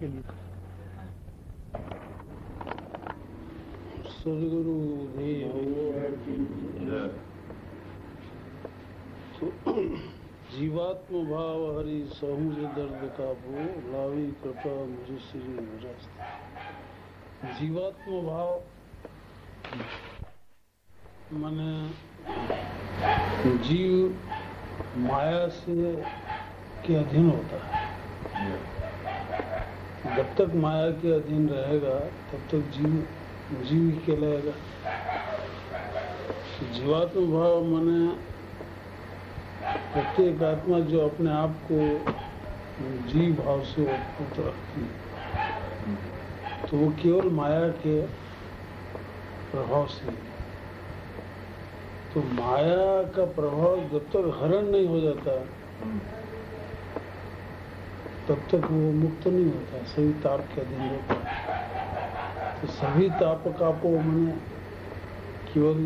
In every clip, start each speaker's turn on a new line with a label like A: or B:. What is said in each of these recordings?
A: के लिए।
B: सदगुरु जीवात्म भाव हरि सहु से दर्द काबू लावी कृपा मुझे श्री निराश। जीवात्म भाव माने जीव माया से के अधीन होता है। जब तक माया के अधीन रहेगा तब तक जीव ही कहलाएगा। जीवात्म भाव माने प्रत्येक आत्मा जो अपने आप को जीव भाव से उत्पन्न रखती है, तो वो केवल माया के प्रभाव से। तो माया का प्रभाव जब तक हरण नहीं हो जाता तब तक वो मुक्त नहीं होता, सभी ताप के अधीन रहता है। तो सभी ताप कापो मैंने केवल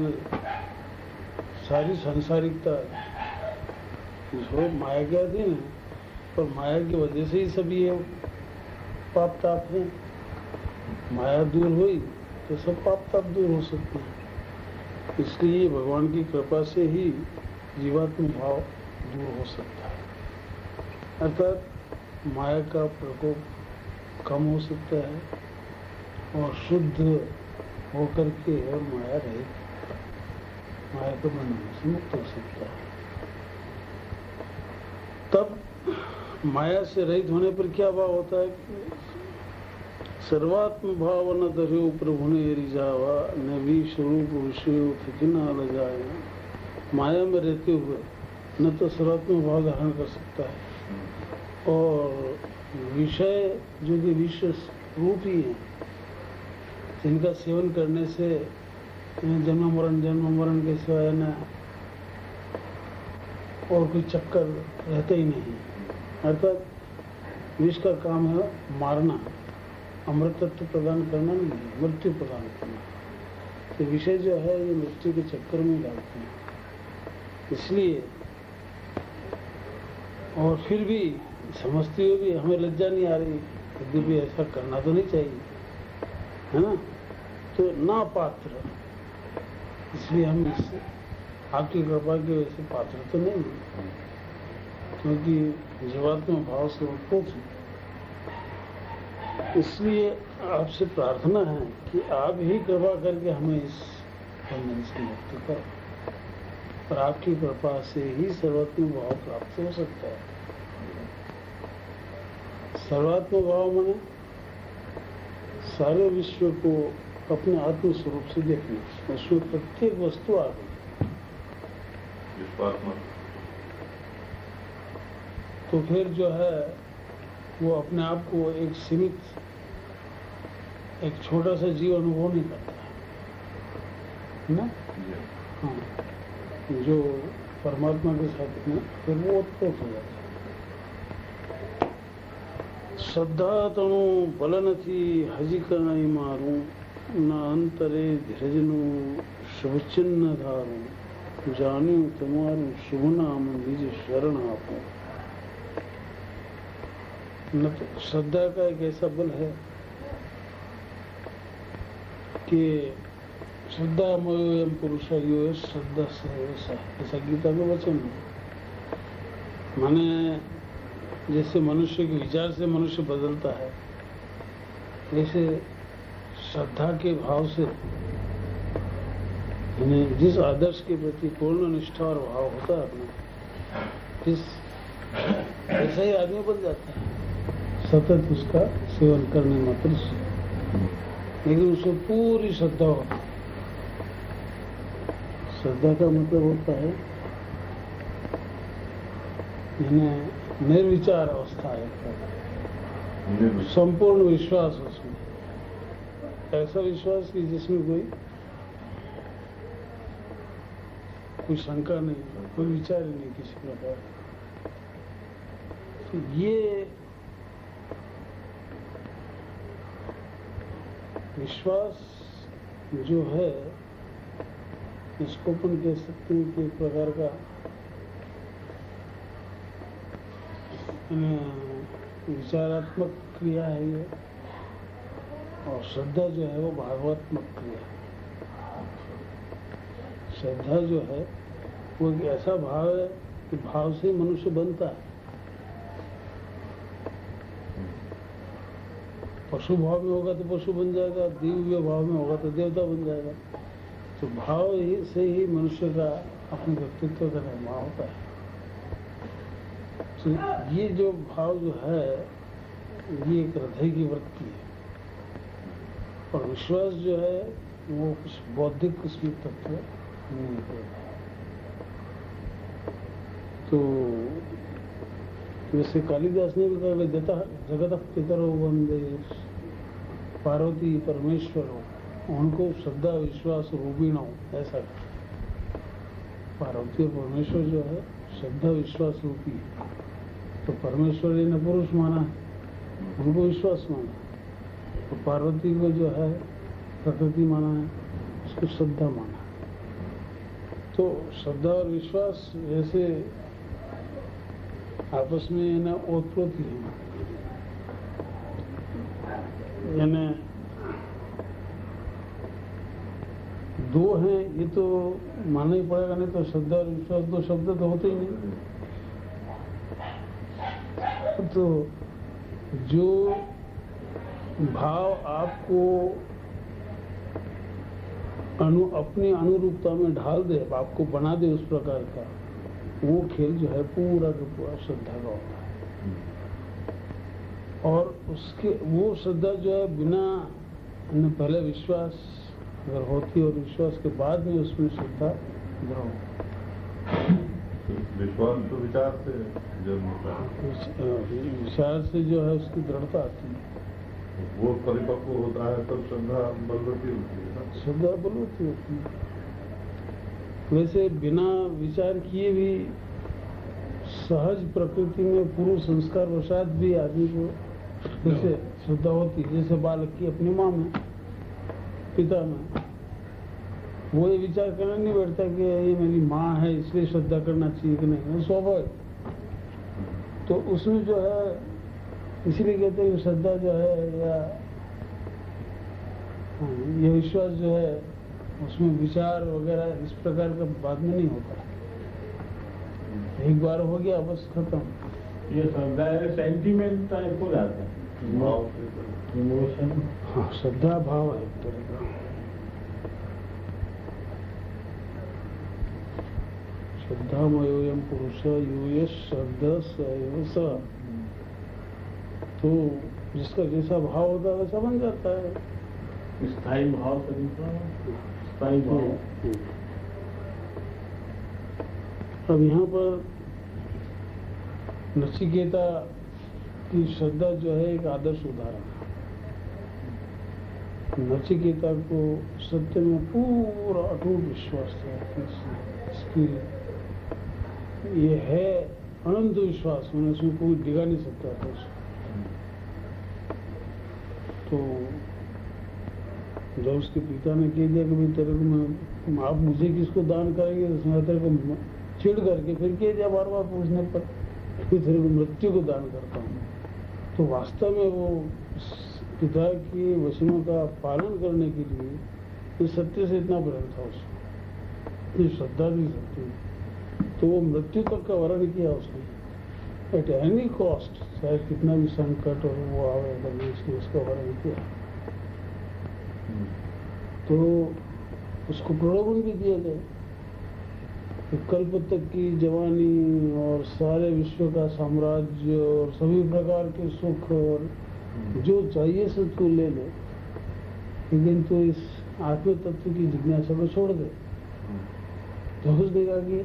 B: सारी सांसारिकता जो माया के अधीन है, और माया की वजह से ही सब ये पाप ताप है। माया दूर हुई तो सब पाप ताप दूर हो सकते हैं। इसलिए भगवान की कृपा से ही जीवात्म भाव दूर हो सकता है, अर्थात माया का प्रकोप कम हो सकता है और शुद्ध होकर के और माया रहित, माया के बंधन से मुक्त हो सकता है। तब माया से रहित होने पर क्या भाव होता है कि सर्वात्म भाव न दर्यो प्रभु ने रिझावा न भी स्वरूप विषय थे न लजाया। माया में रहते हुए न तो सर्वात्म भाव धारण कर सकता है और विषय जो कि विषय रूप ही है, जिनका सेवन करने से जन्म मरण के सिवाय न और कोई चक्कर रहता ही नहीं। अर्थात विष का काम है मारना, अमृतत्व प्रदान करना नहीं, मृत्यु प्रदान करना। तो विषय जो है ये मृत्यु के चक्कर में डालते हैं। इसलिए और फिर भी समझते हुए भी हमें लज्जा नहीं आ रही, यद्यपि ऐसा करना तो नहीं चाहिए, है ना। तो ना पात्र, इसलिए हम इससे आपकी कृपा की वजह से पात्र तो नहीं है, क्योंकि जीवात्मा भाव से उत्पोत है। इसलिए आपसे प्रार्थना है कि आप ही कृपा करके हमें इस बंधन से मुक्त करें, और आपकी कृपा से ही सर्वात्म भाव प्राप्त हो सकता है। सर्वात्म भाव माने सारे विश्व को अपने आत्म स्वरूप से देखना, उसमें प्रत्येक वस्तु आ गई। तो फिर जो है वो अपने आप को एक सीमित, एक छोटा सा जीव अनुभव नहीं करता है ना। हाँ, जो परमात्मा के साथ में फिर वो उत्पन्न हो जाता है। श्रद्धा तणु बल नथी हजी करनाई मारूं न अंतरे धीरजनु शुभ चिन्ह धारूं जानू तुम्हारू शुभ नाम निज शरण आपो। न तो श्रद्धा का एक ऐसा बल है कि श्रद्धा मयोयम पुरुष यो श्रद्धा से ऐसा गीता में वचन है। माने जैसे मनुष्य के विचार से मनुष्य बदलता है, वैसे श्रद्धा के भाव से जिस आदर्श के प्रति पूर्ण निष्ठा और भाव होता है अपना, ऐसा ही आदमी बन जाता है सतत उसका सेवन करने मात्र से। लेकिन उसमें पूरी श्रद्धा होती है। श्रद्धा का मतलब होता है निर्विचार अवस्था है, संपूर्ण विश्वास उसमें, ऐसा विश्वास कि जिसमें कोई शंका नहीं, कोई विचार ही नहीं किसी प्रकार। तो ये विश्वास जो है, इसको अपन कह सकते हैं कि एक प्रकार का विचारात्मक क्रिया है ये, और श्रद्धा जो है वो भावात्मक क्रिया है। श्रद्धा जो है वो एक ऐसा भाव है कि भाव से मनुष्य बनता है। पशु भाव में होगा तो पशु बन जाएगा, दिव्य भाव में होगा तो देवता बन जाएगा। तो भाव ही से ही मनुष्य का अपने व्यक्तित्व का निर्माण होता है। तो ये जो भाव जो है ये एक हृदय की वृत्ति है, और विश्वास जो है वो कुछ बौद्धिक उसमें तत्व नहीं है। तो वैसे कालिदास ने भी कहा जगत पितरो वंदे पार्वती परमेश्वरो, उनको श्रद्धा विश्वास रूपिणो, ऐसा पार्वती और परमेश्वर जो है श्रद्धा विश्वास रूपी है। तो परमेश्वर ने पुरुष माना, उनको विश्वास माना, तो पार्वती को जो है प्रकृति माना है, उसको श्रद्धा माना। तो श्रद्धा और विश्वास जैसे आपस में ना ओतप्रोत ही है, यानी दो हैं, ये तो मानना ही पड़ेगा, नहीं तो श्रद्धा और विश्वास दो शब्द तो होते ही नहीं। तो जो भाव आपको अपनी अनुरूपता में ढाल दे, आपको बना दे उस प्रकार का, वो खेल जो है पूरा का पूरा श्रद्धा का होता है। और उसके वो श्रद्धा जो है बिना पहले विश्वास अगर होती और विश्वास के बाद में उसमें श्रद्धा ग्रहण।
A: विश्वास तो विचार से जन्म होता है,
B: विचार से जो है उसकी दृढ़ता आती है,
A: वो परिपक्व होता है तब श्रद्धा बलवती होती है ना।
B: श्रद्धा बलवती होती है। वैसे बिना विचार किए भी सहज प्रकृति में पूर्व संस्कार वशात भी आदमी को जैसे श्रद्धा होती है, जैसे बालक की अपनी माँ में, पिता में, वो ये विचार करना नहीं बैठता कि ये मेरी माँ है इसलिए श्रद्धा करना चाहिए कि नहीं, वो स्वाभाविक। तो उसमें जो है इसीलिए कहते हैं श्रद्धा जो है या ये विश्वास जो है उसमें विचार वगैरह इस प्रकार का बाद में नहीं होता, एक बार हो गया बस खत्म।
C: ये श्रद्धा है सेंटीमेंट टाइप हो जाता है, इमोशन।
B: हाँ, श्रद्धा भाव है एक तरह का। श्रद्धामयोयम पुरुष यूय श्रद्धा स, तो जिसका जैसा भाव होता है वैसा बन जाता है।
C: स्थायी भाव से स्थायी भाव।
B: अब यहाँ पर नचिकेता की श्रद्धा जो है एक आदर्श उदाहरण है। नचिकेता को सत्य में पूरा अटूट विश्वास था कि इसकी ये है अनंत विश्वास, मैंने उसमें कोई डिगा नहीं सकता था उसको। तो जब उसके पिता ने कह दिया कि भाई तेरे को आप मुझे किसको दान करेंगे, तो उसने तेरे को चिढ़ करके फिर कह दिया बार बार पूछने पर कि तेरे को मृत्यु को दान करता हूँ। तो वास्तव में वो पिता के वचनों का पालन करने के लिए इस सत्य से इतना प्रेम था उसको, इतनी श्रद्धा भी सकती, तो वो मृत्यु तक का वर्ण किया उसने एट एनी कॉस्ट, चाहे कितना भी संकट और वो आवे उसने उसका वर्ण किया। तो उसको प्रलोभन भी दिया गया कि कल्प तक की जवानी और सारे विश्व का साम्राज्य और सभी प्रकार के सुख और जो चाहिए सब तू ले ले, लेकिन तू इस आत्म तत्व की जिज्ञासा को छोड़ दे। तो उसने कहा कि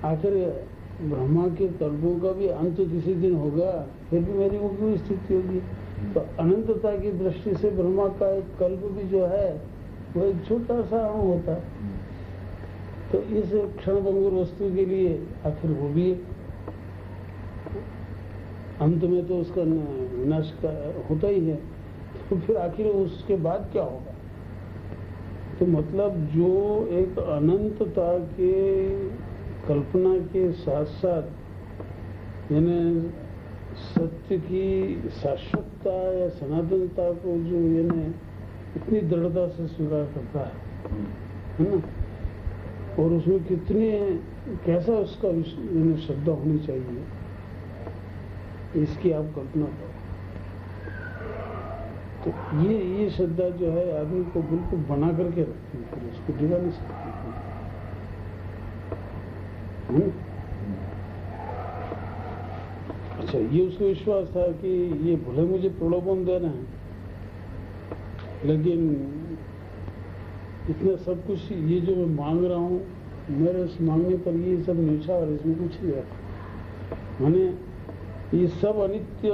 B: आखिर ब्रह्मा के कल्पों का भी अंत किसी दिन होगा, फिर भी मेरी वो क्यों स्थिति होगी। तो अनंतता की दृष्टि से ब्रह्मा का एक कल्प भी जो है वो एक छोटा सा अणु होता है। तो इस क्षणभंगुर वस्तु के लिए आखिर वो भी अंत में तो उसका विनाश का होता ही है, तो फिर आखिर उसके बाद क्या होगा। तो मतलब जो एक अनंतता के कल्पना के साथ साथ यानी सत्य की शाश्वतता या सनातनता को जो ये ने इतनी दृढ़ता से स्वीकार करता है ना, और उसमें कितने कैसा उसका श्रद्धा होनी चाहिए, इसकी आप कल्पना करो। तो ये श्रद्धा जो है आदमी को बिल्कुल बना करके रखती है, फिर उसको डिगा नहीं सकती। अच्छा, ये उसको विश्वास था कि ये भले मुझे प्रलोभन दे रहे हैं, लेकिन इतना सब कुछ ये जो मैं मांग रहा हूँ, मेरे उस मांगने पर ये सब न्यूछा और इसमें कुछ नहीं रहता। मैंने ये सब अनित्य,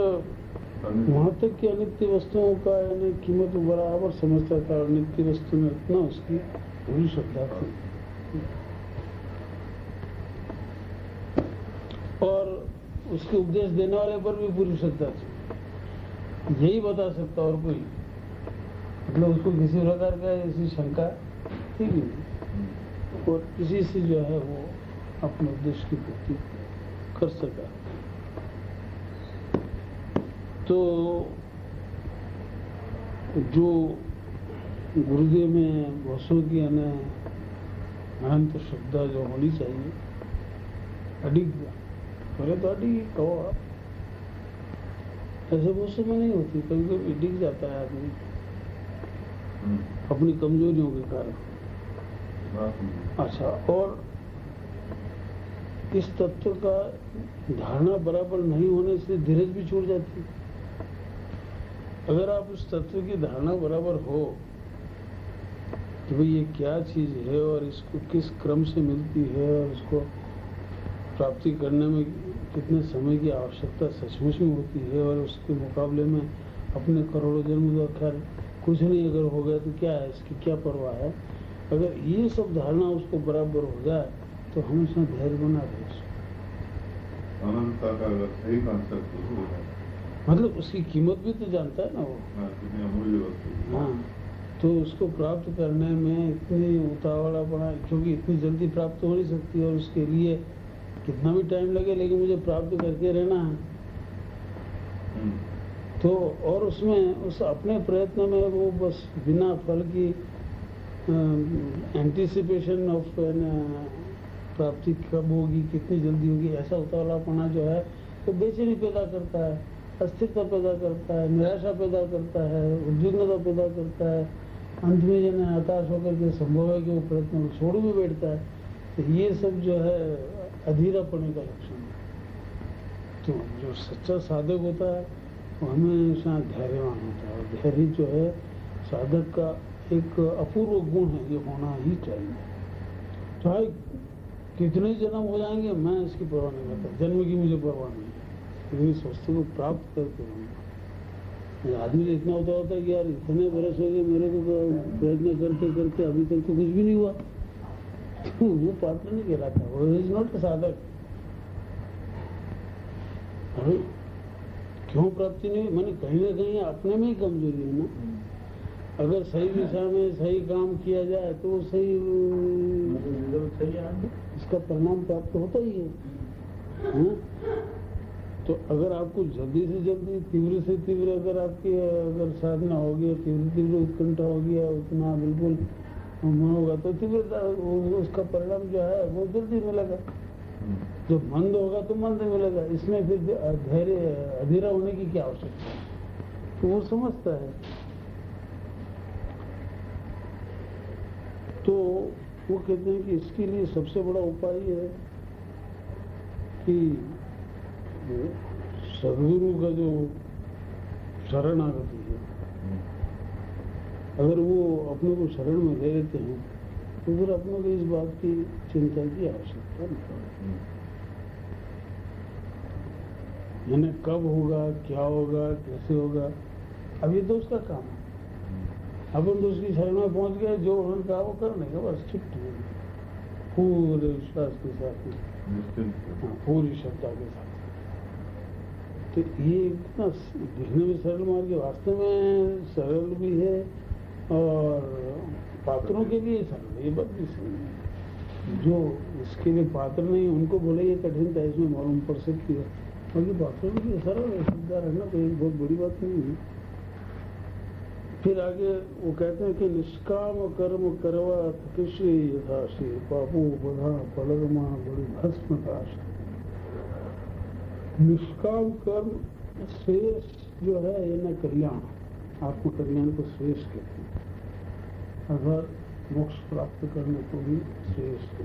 B: वहां तक की अनित्य वस्तुओं का यानी कीमत बराबर समझता था, और नित्य वस्तु में इतना उसकी पूरी श्रद्धा थी। और उसके उपदेश देने वाले पर भी पूरी श्रद्धा थी। यही बता सकता और कोई, मतलब उसको किसी प्रकार का ऐसी शंका थी भी नहीं, और किसी से जो है वो अपने उद्देश्य की पूर्ति कर सका। तो जो गुरुदेव में बहुसों की अनंत श्रद्धा जो होनी चाहिए, अडिग, पहले तो अडिग कहो आप, ऐसे बहुत समय नहीं होती, कभी कभी डिग जाता है आदमी अपनी कमजोरियों के कारण। अच्छा, और इस तत्व का धारणा बराबर नहीं होने से धीरज भी छूट जाती है। अगर आप उस तत्व की धारणा बराबर हो कि भाई ये क्या चीज है और इसको किस क्रम से मिलती है और इसको प्राप्ति करने में कितने समय की आवश्यकता सचमुच में होती है, और उसके मुकाबले में अपने करोड़ों जन्म तो खैर कुछ नहीं अगर हो गया तो क्या है, इसकी क्या परवाह है। अगर ये सब धारणा उसको बराबर हो जाए तो हमेशा धैर्य बना रहे।
A: अनंतता का अगर सही कॉन्सेप्ट हो जाए,
B: मतलब उसकी कीमत भी तो जानता है ना वो,
A: कितनी अमूल्य वस्तु।
B: हाँ, तो उसको प्राप्त करने में इतनी उतावलापना, क्योंकि इतनी जल्दी प्राप्त हो नहीं सकती, और उसके लिए कितना भी टाइम लगे, लेकिन मुझे प्राप्त करके रहना है। तो और उसमें उस अपने प्रयत्न में वो बस बिना फल की एंटीसिपेशन ऑफ प्राप्ति कब होगी, कितनी जल्दी होगी, ऐसा उतावलापना जो है वो बेचैनी पैदा करता है, अस्थिरता पैदा करता है, निराशा पैदा करता है, उद्विग्नता पैदा करता है। अंत में जन हताश होकर के संभव है कि वो प्रयत्न को छोड़ भी बैठता है। तो ये सब जो है अधीरापने का लक्षण है। तो जो सच्चा साधक होता है वो हमेशा धैर्यवान होता है, और धैर्य जो है साधक का एक अपूर्व गुण है, ये होना ही चाहिए। चाहे कितने जन्म हो जाएंगे मैं इसकी परवाह नहीं करता, जन्म की मुझे परवाह नहीं, लेकिन इस वस्तु को प्राप्त करके रहूँगा। आदमी तो इतना होता है कि यार इतने बरस हो गए मेरे को प्रयत्न करते करते अभी तक तो कुछ भी नहीं हुआ, तो वो पात्र नहीं कहलाता, वो इज नॉट साधक। अरे क्यों प्राप्ति नहीं? मैंने कहीं ना कहीं अपने में ही कमजोरी है ना। अगर सही दिशा में सही काम किया जाए तो सही इसका परिणाम प्राप्त होता ही है। तो अगर आपको जल्दी से जल्दी, तीव्र से तीव्र अगर साधना होगी, तीव्र उत्कंठा होगी, उतना बिल्कुल मन होगा तो तीव्रता उसका परिणाम जो है वो जल्दी मिलेगा। जब मंद होगा तो मंद मिलेगा, इसमें फिर धैर्य अधीरा होने की क्या आवश्यकता है? तो वो समझता है। तो वो कहते हैं कि इसके लिए सबसे बड़ा उपाय है कि सदगुरु का जो शरणागति है, अगर वो अपने को शरण में ले लेते हैं तो फिर अपने को इस बात की चिंता की आवश्यकता नहीं। यानी कब होगा, क्या होगा, कैसे होगा, अब ये तो उसका काम है। अपन तो उसकी शरण में पहुंच गए, जो उन्होंने कहा वो करने का, बस चिट्ठ पूरे विश्वास के साथ, हाँ, पूरी श्रद्धा के साथ। तो ये इतना दिखने में सरल मार्ग है, वास्तव में सरल भी है और पात्रों के लिए सरल, ये बात भी सही है। जो इसके लिए पात्र नहीं उनको बोले ये कठिनता इसमें मालूम पड़ सकती है, बाकी बाथरूम भी सारा सुविधा रहना कोई बहुत बड़ी बात नहीं है। फिर आगे वो कहते हैं कि निष्काम कर्म करवा कृषि यथाशी पापो बधा पलरमा बड़ी भस्म काश। निष्काम कर्म श्रेष्ठ जो है ये न कल्याण, आत्म कल्याण को श्रेष्ठ कहते हैं, अगर मोक्ष प्राप्त करने को भी श्रेष्ठ।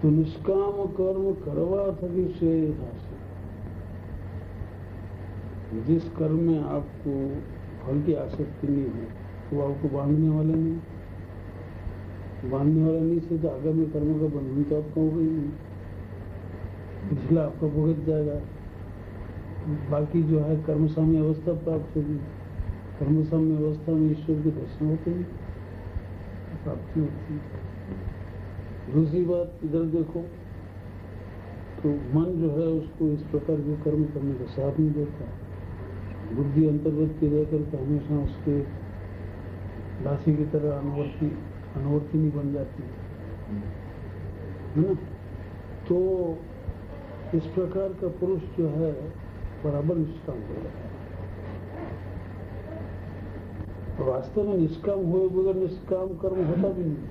B: तो निष्काम कर्म करवा थकी श्रेय यथाशी। जिस कर्म में आपको फल की आसक्ति नहीं है तो आपको बांधने वाले नहीं, बांधने वाला नहीं से तो आगामी कर्म का बंधन तो आपका होगा ही नहीं, पिछला आपका भुगत जाएगा। बाकी जो है कर्मसाम्य अवस्था प्राप्त होगी, कर्मसाम्य अवस्था में ईश्वर के दर्शन होते हैं, प्राप्ति होती है। दूसरी बात इधर देखो तो मन जो है उसको इस प्रकार के कर्म करने का साथ नहीं देता, बुद्धि अंतर्गत रह करके हमेशा उसके दासी की तरह अनुवर्ती नहीं बन जाती है ना। तो इस प्रकार का पुरुष जो है बराबर निष्काम हो जाता है। वास्तव में निष्काम हुए बगैर निष्काम कर्म होता भी नहीं,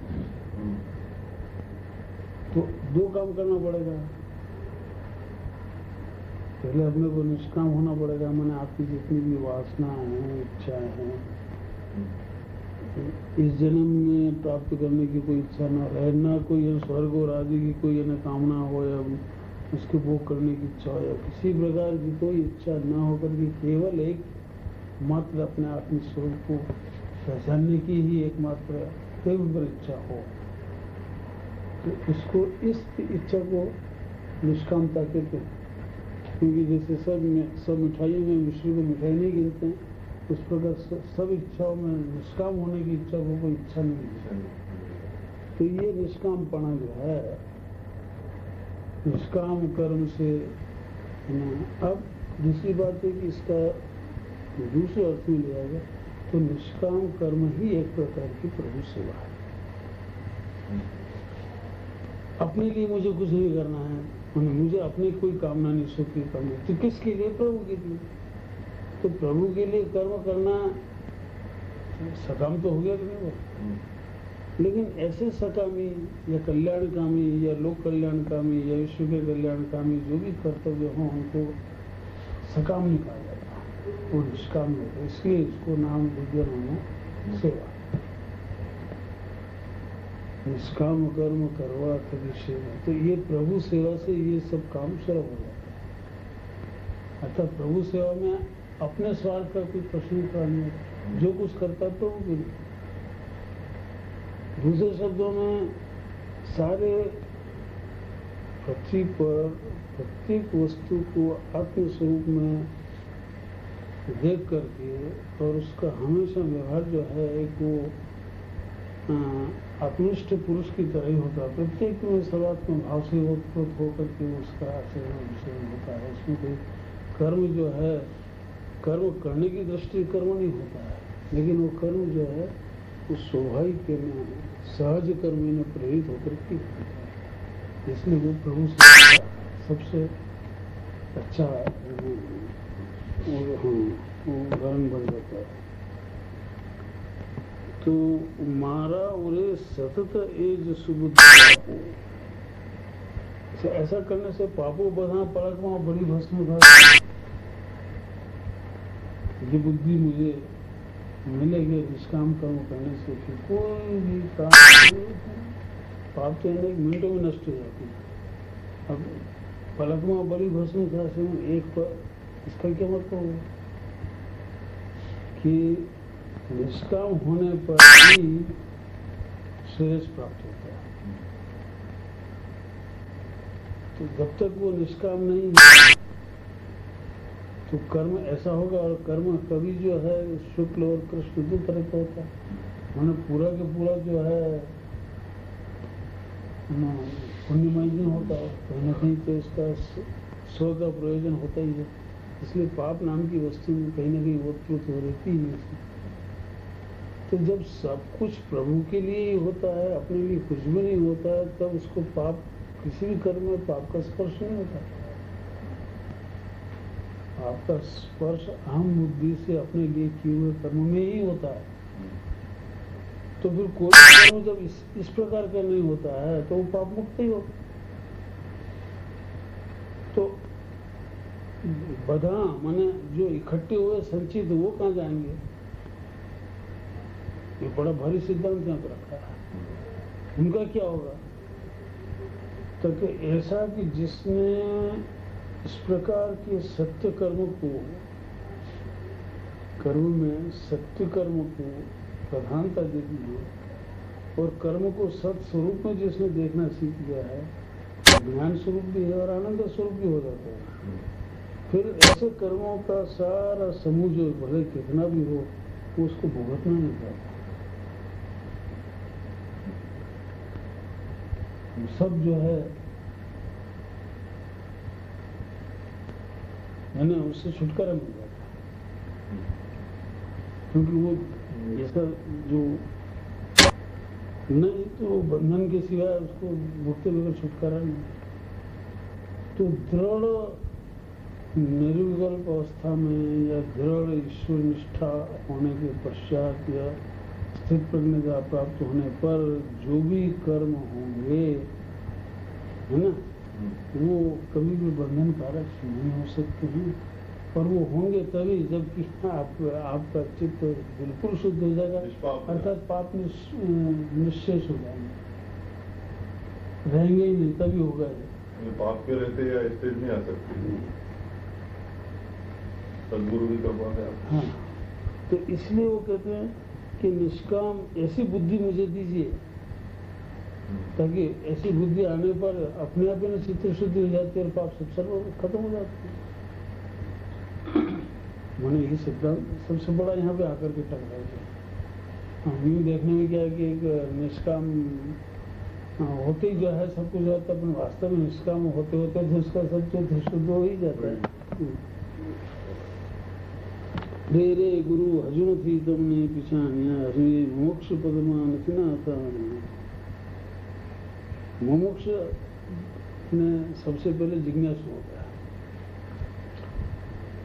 B: तो दो काम करना पड़ेगा। पहले अपने को निष्काम होना पड़ेगा, मैंने आपकी जितनी भी वासना है, इच्छाएं हैं, इस जन्म में प्राप्त करने की कोई इच्छा ना रहे, ना कोई स्वर्ग और आदि की कोई कामना हो या उसके भोग करने की इच्छा हो या किसी प्रकार की कोई इच्छा ना होकर के केवल एक मात्र अपने आत्म स्वरूप को पहचानने की ही एकमात्र तीव्र इच्छा हो, तो इसको इस इच्छा को निष्कामता कहते हैं। क्योंकि जैसे सब मिठाइयों में मिश्री को मिठाई नहीं गिनते हैं, उस प्रकार सब इच्छाओं में निष्काम होने की इच्छा को कोई इच्छा नहीं है। तो ये निष्कामपना जो है निष्काम कर्म से अब दूसरी बात है कि इसका दूसरे अर्थ में लिया गया तो निष्काम कर्म ही एक प्रकार की प्रभु सेवा है। अपने लिए मुझे कुछ नहीं करना है, मुझे अपनी कोई कामना नहीं सुख की करनी, तो किसके लिए? प्रभु के लिए। तो प्रभु के लिए कर्म करना सकाम तो हो गया कि नहीं वो, लेकिन ऐसे सकामी या कल्याणकामी या लोक कल्याणकामी या विश्व के कल्याणकामी जो भी कर्तव्य हो उनको सकाम नहीं कहा जाता, वो निष्काम होता है। इसलिए इसको नाम विज्ञान में सेवा। निष्काम कर्म करवा कभी सेवा, तो ये प्रभु सेवा से ये सब काम सुलभ हो जाता है। अर्थात प्रभु सेवा में अपने स्वार्थ का कोई प्रश्न खड़ा नहीं होता, जो कुछ करता है प्रभु के लिए। दूसरे शब्दों में सारे पृथ्वी पर प्रत्येक वस्तु को आत्म स्वरूप में देख करके और उसका हमेशा व्यवहार जो है एक वो आत्मनिष्ठ पुरुष की तरह ही होता है। प्रत्येक में सर्वात्म भाव से ओतप्रोत होकर के उसका आचरण विचरण होता है। उसमें कोई कर्म जो है कर्म करने की दृष्टि कर्म नहीं होता है, लेकिन वो कर्म जो है वो स्वाभाविक सहज कर्म में प्रेरित होकर के होता है। इसलिए वो प्रभु से सबसे अच्छा उदाहरण बन जाता है। तो मारा उरे सतत एज सुबुद्धि, ऐसा करने से पापो बधा पलक वहां बड़ी भस्म था। ये बुद्धि मुझे मिलेगी निष्काम कर्म करने से कि कोई भी काम पाप तो एक मिनटों में नष्ट हो जाती है। अब पलक में बड़ी भस्म था एक पर, इसका क्या मतलब है कि निष्काम होने पर ही श्रेयस प्राप्त होता है। तो जब तक वो निष्काम नहीं है तो कर्म ऐसा होगा, और कर्म कभी जो है शुक्ल और कृष्ण दो तरह का होता है। मैंने पूरा के पूरा जो है पुण्यमय नहीं होता, कहीं ना कहीं तो इसका स्व का प्रयोजन होता ही है। इसलिए पाप नाम की वस्तु में कहीं ना कहीं ओतप्रोत हो रहती है। तो जब सब कुछ प्रभु के लिए ही होता है, अपने लिए कुछ भी नहीं होता है, तब उसको पाप किसी भी कर्म में पाप का स्पर्श नहीं होता। आपका स्पर्श अहम बुद्धि से अपने लिए किए हुए कर्म में ही होता है। तो फिर कोई कर्म जब इस प्रकार का नहीं होता है तो वो पाप मुक्त ही होता। तो बधा माने जो इकट्ठे हुए संचित वो कहाँ जाएंगे? ये बड़ा भारी सिद्धांत यहाँ पर रखा है। उनका क्या होगा? तो कि ऐसा कि जिसने इस प्रकार के सत्य कर्म को, कर्म में सत्य कर्म को प्रधानता दे दी है और कर्म को सत स्वरूप में जिसने देखना सीख लिया है, ज्ञान स्वरूप भी है और आनंद स्वरूप भी हो जाता है। फिर ऐसे कर्मों का सारा समूह जो भले कितना भी हो तो उसको भुगतना नहीं पड़ता। सब जो है ना उससे छुटकारा मिल जाता है, क्योंकि वो ऐसा जो नहीं तो बंधन के सिवाय उसको भुगते बगैर छुटकारा नहीं। तो दृढ़ निर्विकल्प अवस्था में या दृढ़ ईश्वर निष्ठा होने के पश्चात या स्थित प्रज्ञता प्राप्त होने पर जो भी कर्म होंगे, है ना, वो कभी भी बंधन कारक नहीं हो सकते हैं। और वो होंगे तभी जबकि आपका चित्त बिल्कुल शुद्ध हो जाएगा, अर्थात पाप निश्चेष हो जाएंगे, रहेंगे ही नहीं, तभी होगा।
A: पाप के रहते या स्टेज नहीं आ सकते, सदगुरु की कृपा से।
B: हाँ, तो इसलिए वो कहते हैं कि निष्काम ऐसी बुद्धि मुझे दीजिए ताकि ऐसी बुद्धि आने पर अपने आप ही चित्त शुद्धि हो जाती है और पाप सब सर्व खत्म हो जाते हैं। मैंने ये सिद्धांत सबसे बड़ा यहाँ पे आकर के टकरा गया। यूँ देखने में क्या है कि एक निष्काम होते ही जो है सब कुछ होता है, अपने वास्तव में निष्काम होते होते तो उसका सब कुछ शुद्ध हो ही जाता है। रे रे गुरु हजून थी तुमने पिछानिया हरि मोक्ष पदमान था। मुमुक्ष में सबसे पहले जिज्ञासु होता है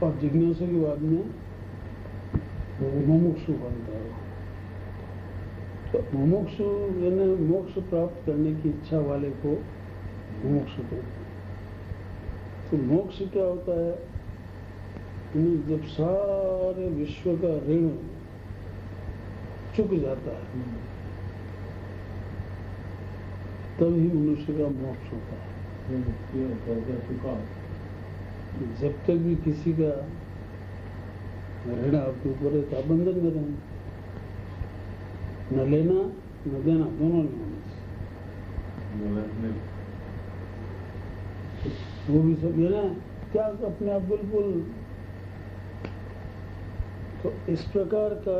B: और जिज्ञासु के बाद में मुमुक्षु बनता है। तो मुमुक्षु यानी मोक्ष प्राप्त करने की इच्छा वाले को मुमुक्षु कहते हैं। तो मोक्ष क्या होता है? जब सारे विश्व का ऋण चुक जाता है तब ही मनुष्य का मोक्ष होता है। जब तक भी किसी का ऋण आपके ऊपर है तो आप बंधन में रहेंगे, न लेना न देना, दोनों नहीं होने से। वो भी सब ये ना क्या अपने आप बिल्कुल। तो इस प्रकार का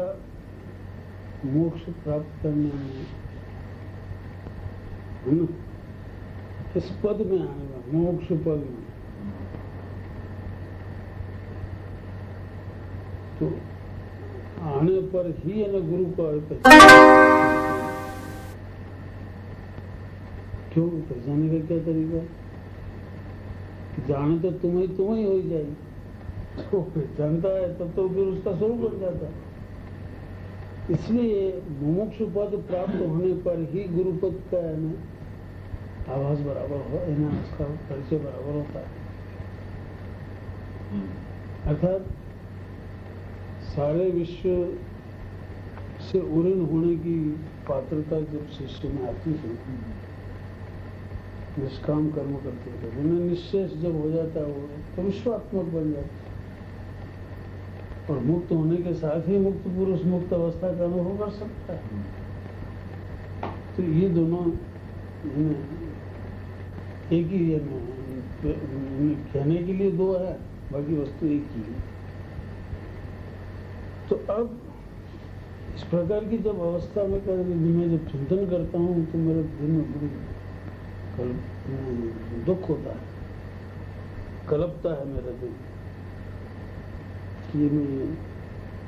B: मोक्ष प्राप्त करने में इस पद में आने में, मोक्ष पद में, तो आने पर ही है ना गुरु का क्यों पहचाने का क्या तरीका? जाने तो तुम ही हो जाएगी, तो पहचानता है तब तो फिर उसका स्वरूप बन जाता है। इसलिए मुमुक्ष पद प्राप्त होने पर ही गुरु पद का है ना आभास बराबर हो, है ना, उसका परिचय बराबर होता है। अर्थात सारे विश्व से उऋण होने की पात्रता जब शिष्य में आती है, निष्काम कर्म करते थे, उन्हें निश्चेष जब हो जाता है वो तो विश्वात्मक बन जाता है और मुक्त होने के साथ ही मुक्त पुरुष मुक्त अवस्था का अनुभव कर सकता है। तो ये दोनों एक ही है, कहने के लिए दो है, बाकी वस्तु एक ही है। तो अब इस प्रकार की जब अवस्था में मैं जब चिंतन करता हूँ तो मेरे दिल में बड़ी दुख होता है, कलपता है मेरा दिल कि मैं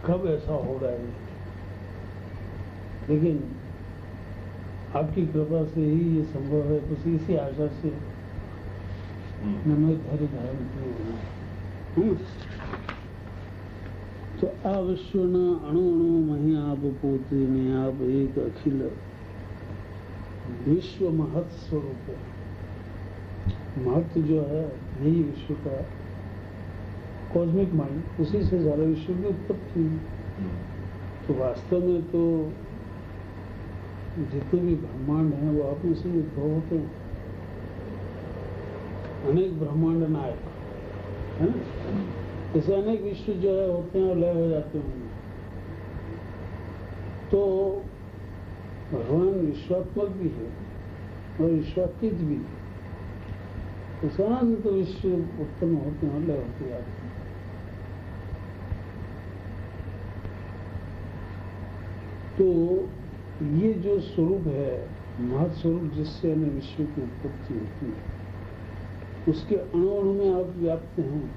B: कब ऐसा हो रहा है। लेकिन आपकी कृपा से ही ये संभव है, बस इसी आशा से मैं धैर्य धारण किए हूँ। तो अविश्व न अणु अणु मही आप पोते में आप एक अखिल विश्व महत् स्वरूप है। महत्व जो है यही विश्व का कॉस्मिक माइंड, उसी से सारे विश्व की उत्पत्ति है। तो वास्तव में तो जितने भी ब्रह्मांड हैं वो आप में से उद्भव होते हैं। अनेक ब्रह्मांड नायक है ना, जैसे अनेक विश्व जो है होते हैं और लय हो जाते हैं। तो भगवान विश्वात्मक भी है और विश्वातीत भी है। तो सनातन तो विश्व उत्पन्न होते हैं और लय होते जाते हैं। तो ये जो स्वरूप है महत् स्वरूप, जिससे हमें विश्व की उत्पत्ति होती है, उसके अणु अणु में आप व्याप्त हैं।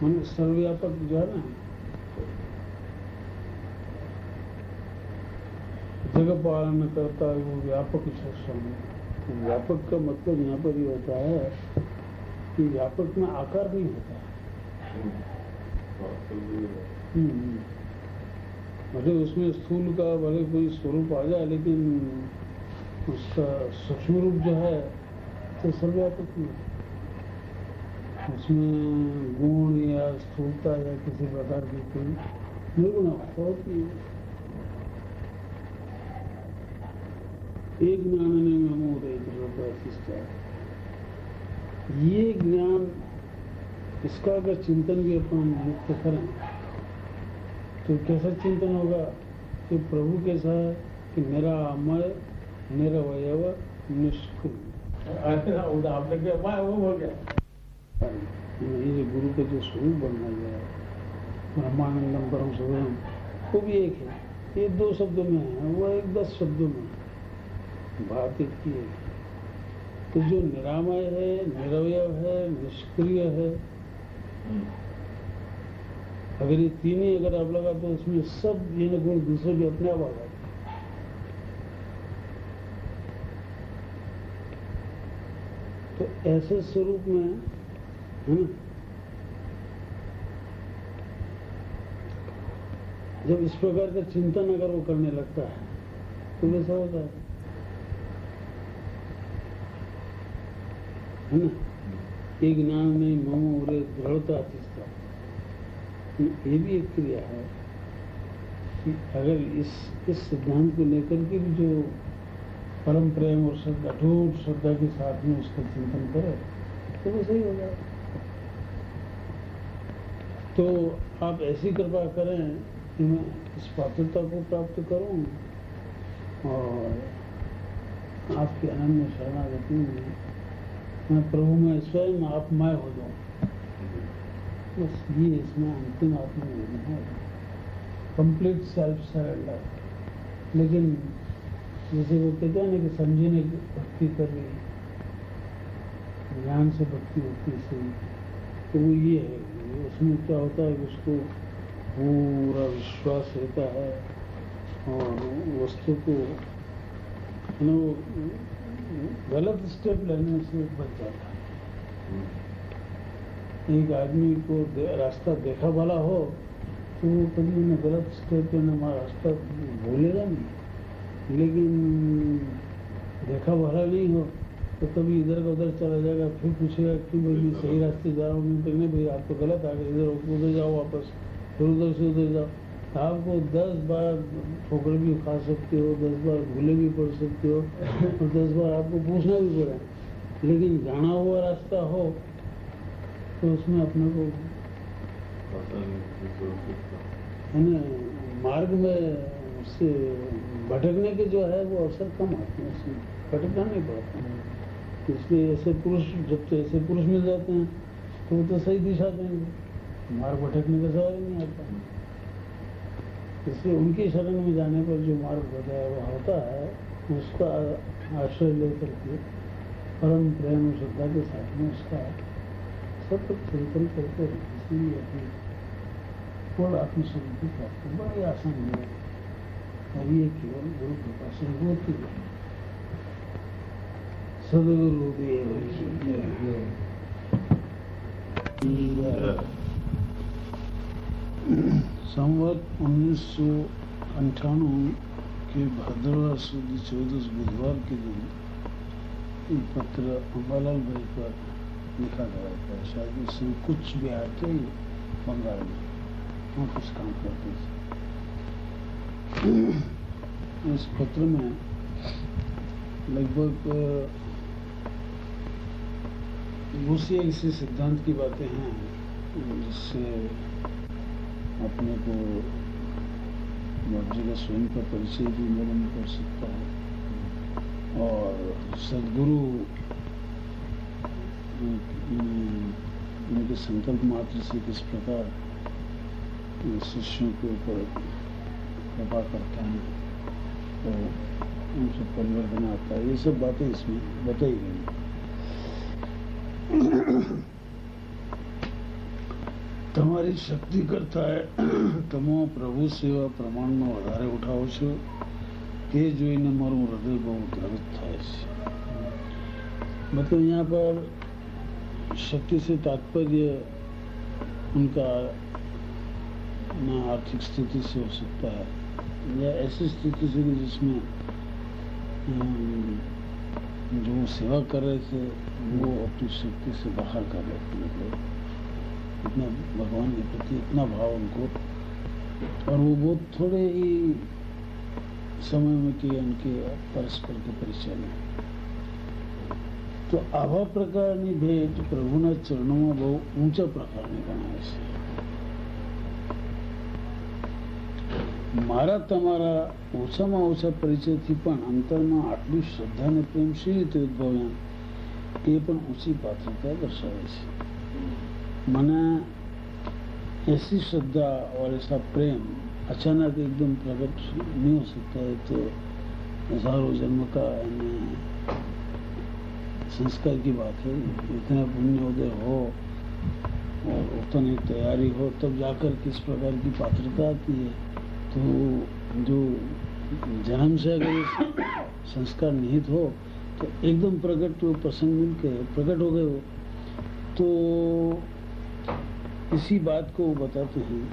B: मन सर्वव्यापक जो है ना, जगत पालन करता है वो व्यापक स्वामी। तो व्यापक का मतलब यहाँ पर ये होता है कि व्यापक में आकार नहीं होता है। भले उसमें स्थूल का भले कोई स्वरूप आ जाए, लेकिन उसका सूक्ष्म रूप जो है तो सर्वव्यापक नहीं। उसमें गुण या स्थूलता या किसी प्रकार की कोई निर्गुण होती है। एक ज्ञान ने ये ज्ञान, इसका अगर चिंतन भी अपन मुक्त करें तो कैसा चिंतन होगा कि प्रभु कैसा है कि मेरा अमय निरवयव निष्क्रिय।
C: आपने क्या वो हो गया।
B: ये जो गुरु का जो स्वरूप बनना गया है, ब्रह्मानंदम परम सुगम, वो भी एक है। ये 2 शब्दों में है, वो एक 10 शब्दों में बात एक ही है। तो जो निरामय है, निरवयव है, निष्क्रिय है, अगर ये 3 ही अगर आप लगा तो उसमें सब ये न गुण दूसरे भी अपने आप आ जाते। तो ऐसे स्वरूप में है ना, जब इस प्रकार का चिंतन अगर वो करने लगता है तो वैसा होता है ना। एक ज्ञान में मम और दृढ़ता तीसरा, ये भी एक क्रिया है कि अगर इस सिद्धांत को लेकर के भी जो परम प्रेम और श्रद्धा, अटूट श्रद्धा के साथ में उसका चिंतन करे तो वो सही हो जाए। तो आप ऐसी कृपा करें कि मैं इस पात्रता को प्राप्त करूं और आपकी अनन्य शरणागति में मैं प्रभु में स्वयं आपमय हो जाऊं। बस ये इसमें अंतिम आत्मनिर्भर है, कंप्लीट सेल्फ सरेंडर। लेकिन जैसे वो कहते हैं ना कि समझने की भक्ति कर रही, ज्ञान से भक्ति होती है सही, तो वो ये है। उसमें क्या होता है कि उसको पूरा विश्वास रहता है और वस्तु को गलत स्टेप लेने से बच जाता है। एक आदमी को रास्ता देखा वाला हो तो वो कभी उन्हें गलत स्टेप लेने हमारा रास्ता भूलेगा नहीं, लेकिन देखा वाला नहीं हो तो कभी इधर का उधर चला जाएगा। फिर पूछेगा कि भाई मैं सही रास्ते जा रहा हूँ, तो नहीं भाई आप तो गलत आ गए, इधर उधर जाओ वापस, फिर उधर से उधर जाओ। आपको 10 बार ठोकर भी खा सकते हो, 10 बार भूले भी पड़ सकते हो और 10 बार आपको पूछना भी पड़े, लेकिन जाना हुआ रास्ता हो तो उसमें अपने को है ना मार्ग में उससे भटकने के जो है वो अवसर कम आते हैं, उसमें भटकना नहीं पड़ता है। इसलिए ऐसे पुरुष, जब तो ऐसे पुरुष मिल जाते हैं तो वो तो सही दिशा देंगे, मार्ग भटकने का सवाल ही नहीं आता। इसलिए उनकी शरण में जाने पर जो मार्ग बताया हुआ होता है उसका आश्रय लेकर के परम प्रेम और श्रद्धा के साथ में उसका सब चिंतन करते हैं। इसलिए अपनी पूर्ण आत्मस्वरूप की प्राप्ति बड़ी आसान है। और ये केवल गुरु कृपा से होती है। सदगुरुदेव की जय। संवत 1998 के भाद्रवा सुद 14 बुधवार के दिन ये पत्र अम्बालाल भाई पर लिखा गया था। शायद इसमें कुछ बिहार थे बंगाल में, वहाँ कुछ काम करते थे। इस पत्र में लगभग दूसरे ऐसे सिद्धांत की बातें हैं जिससे अपने को बाबू जी का स्वयं का परिचय भी मिलन कर सकता है और सदगुरु उनके संकल्प मात्र से किस प्रकार शिष्यों के ऊपर कृपा करता है तो उनसे परिवर्तन आता है। ये सब बातें इसमें बताई गई। તમારી શક્તિ કરતા તમો પ્રભુ સેવા પ્રમાણમાં વધારે ઉઠાવો છો તે જોઈને મારું હૃદય બહુ દ્રવિત થાય છે। मतलब यहाँ पर शक्ति से तात्पर्य उनका ना आर्थिक स्थिति से हो सकता है या ऐसी स्थिति से जिसमें जो सेवा कर रहे थे वो अपनी शक्ति से बाहर कर रहे थे। मतलब इतना भगवान के प्रति इतना भाव उनको, और वो बहुत थोड़े ही समय में किए उनके परस्पर के परिचय में। तो आवा प्रकारनी भेट प्रभुना चरणों में बहुत ऊंचा प्रकारनी गणाय છે। मारा तमारा ओछाમાં ઓછા પરિચયથી પણ અંતરમાં આટલી શ્રદ્ધા અને પ્રેમ શી રીતે ઉદ્ભવ્યા એ પણ ઊંચી પાत्रता દર્શાવે છે। मना ऐसी श्रद्धा और ऐसा प्रेम अचानक एकदम प्रकट नहीं हो सकता है। तो हजारों जन्म का संस्कार की बात है। इतना पुण्योदय हो और उतनी तैयारी हो तब जाकर किस प्रकार की पात्रता आती है। तो जो जन्म से अगर संस्कार निहित हो तो एकदम प्रकट वो प्रसंग मिलकर प्रकट हो गए हो। तो इसी बात को बताते हैं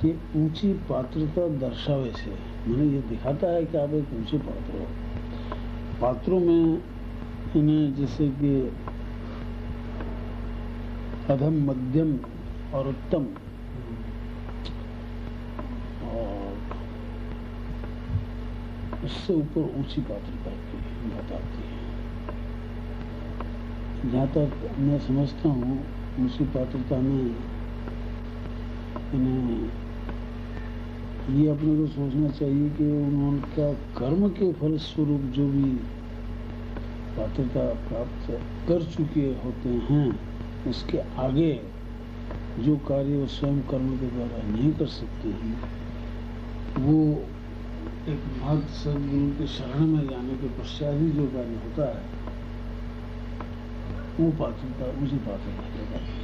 B: कि ऊंची पात्रता दर्शावे से मैंने ये दिखाता है कि आप एक ऊंचे पात्र हो। पात्रों में इन्हें जैसे कि अधम, मध्यम और उत्तम और उससे ऊपर ऊंची पात्रता की बताती है। जहाँ तक मैं समझता हूँ ऊंची पात्रता में ये अपने को सोचना चाहिए कि उनका कर्म के फलस्वरूप जो भी पात्रता प्राप्त कर चुके होते हैं उसके आगे जो कार्य वो स्वयं कर्म के द्वारा नहीं कर सकते हैं वो एक महत सदगुरु के शरण में जाने के पश्चात ही जो कार्य होता है वो पात्रता उसी पात्रता कहलाती है।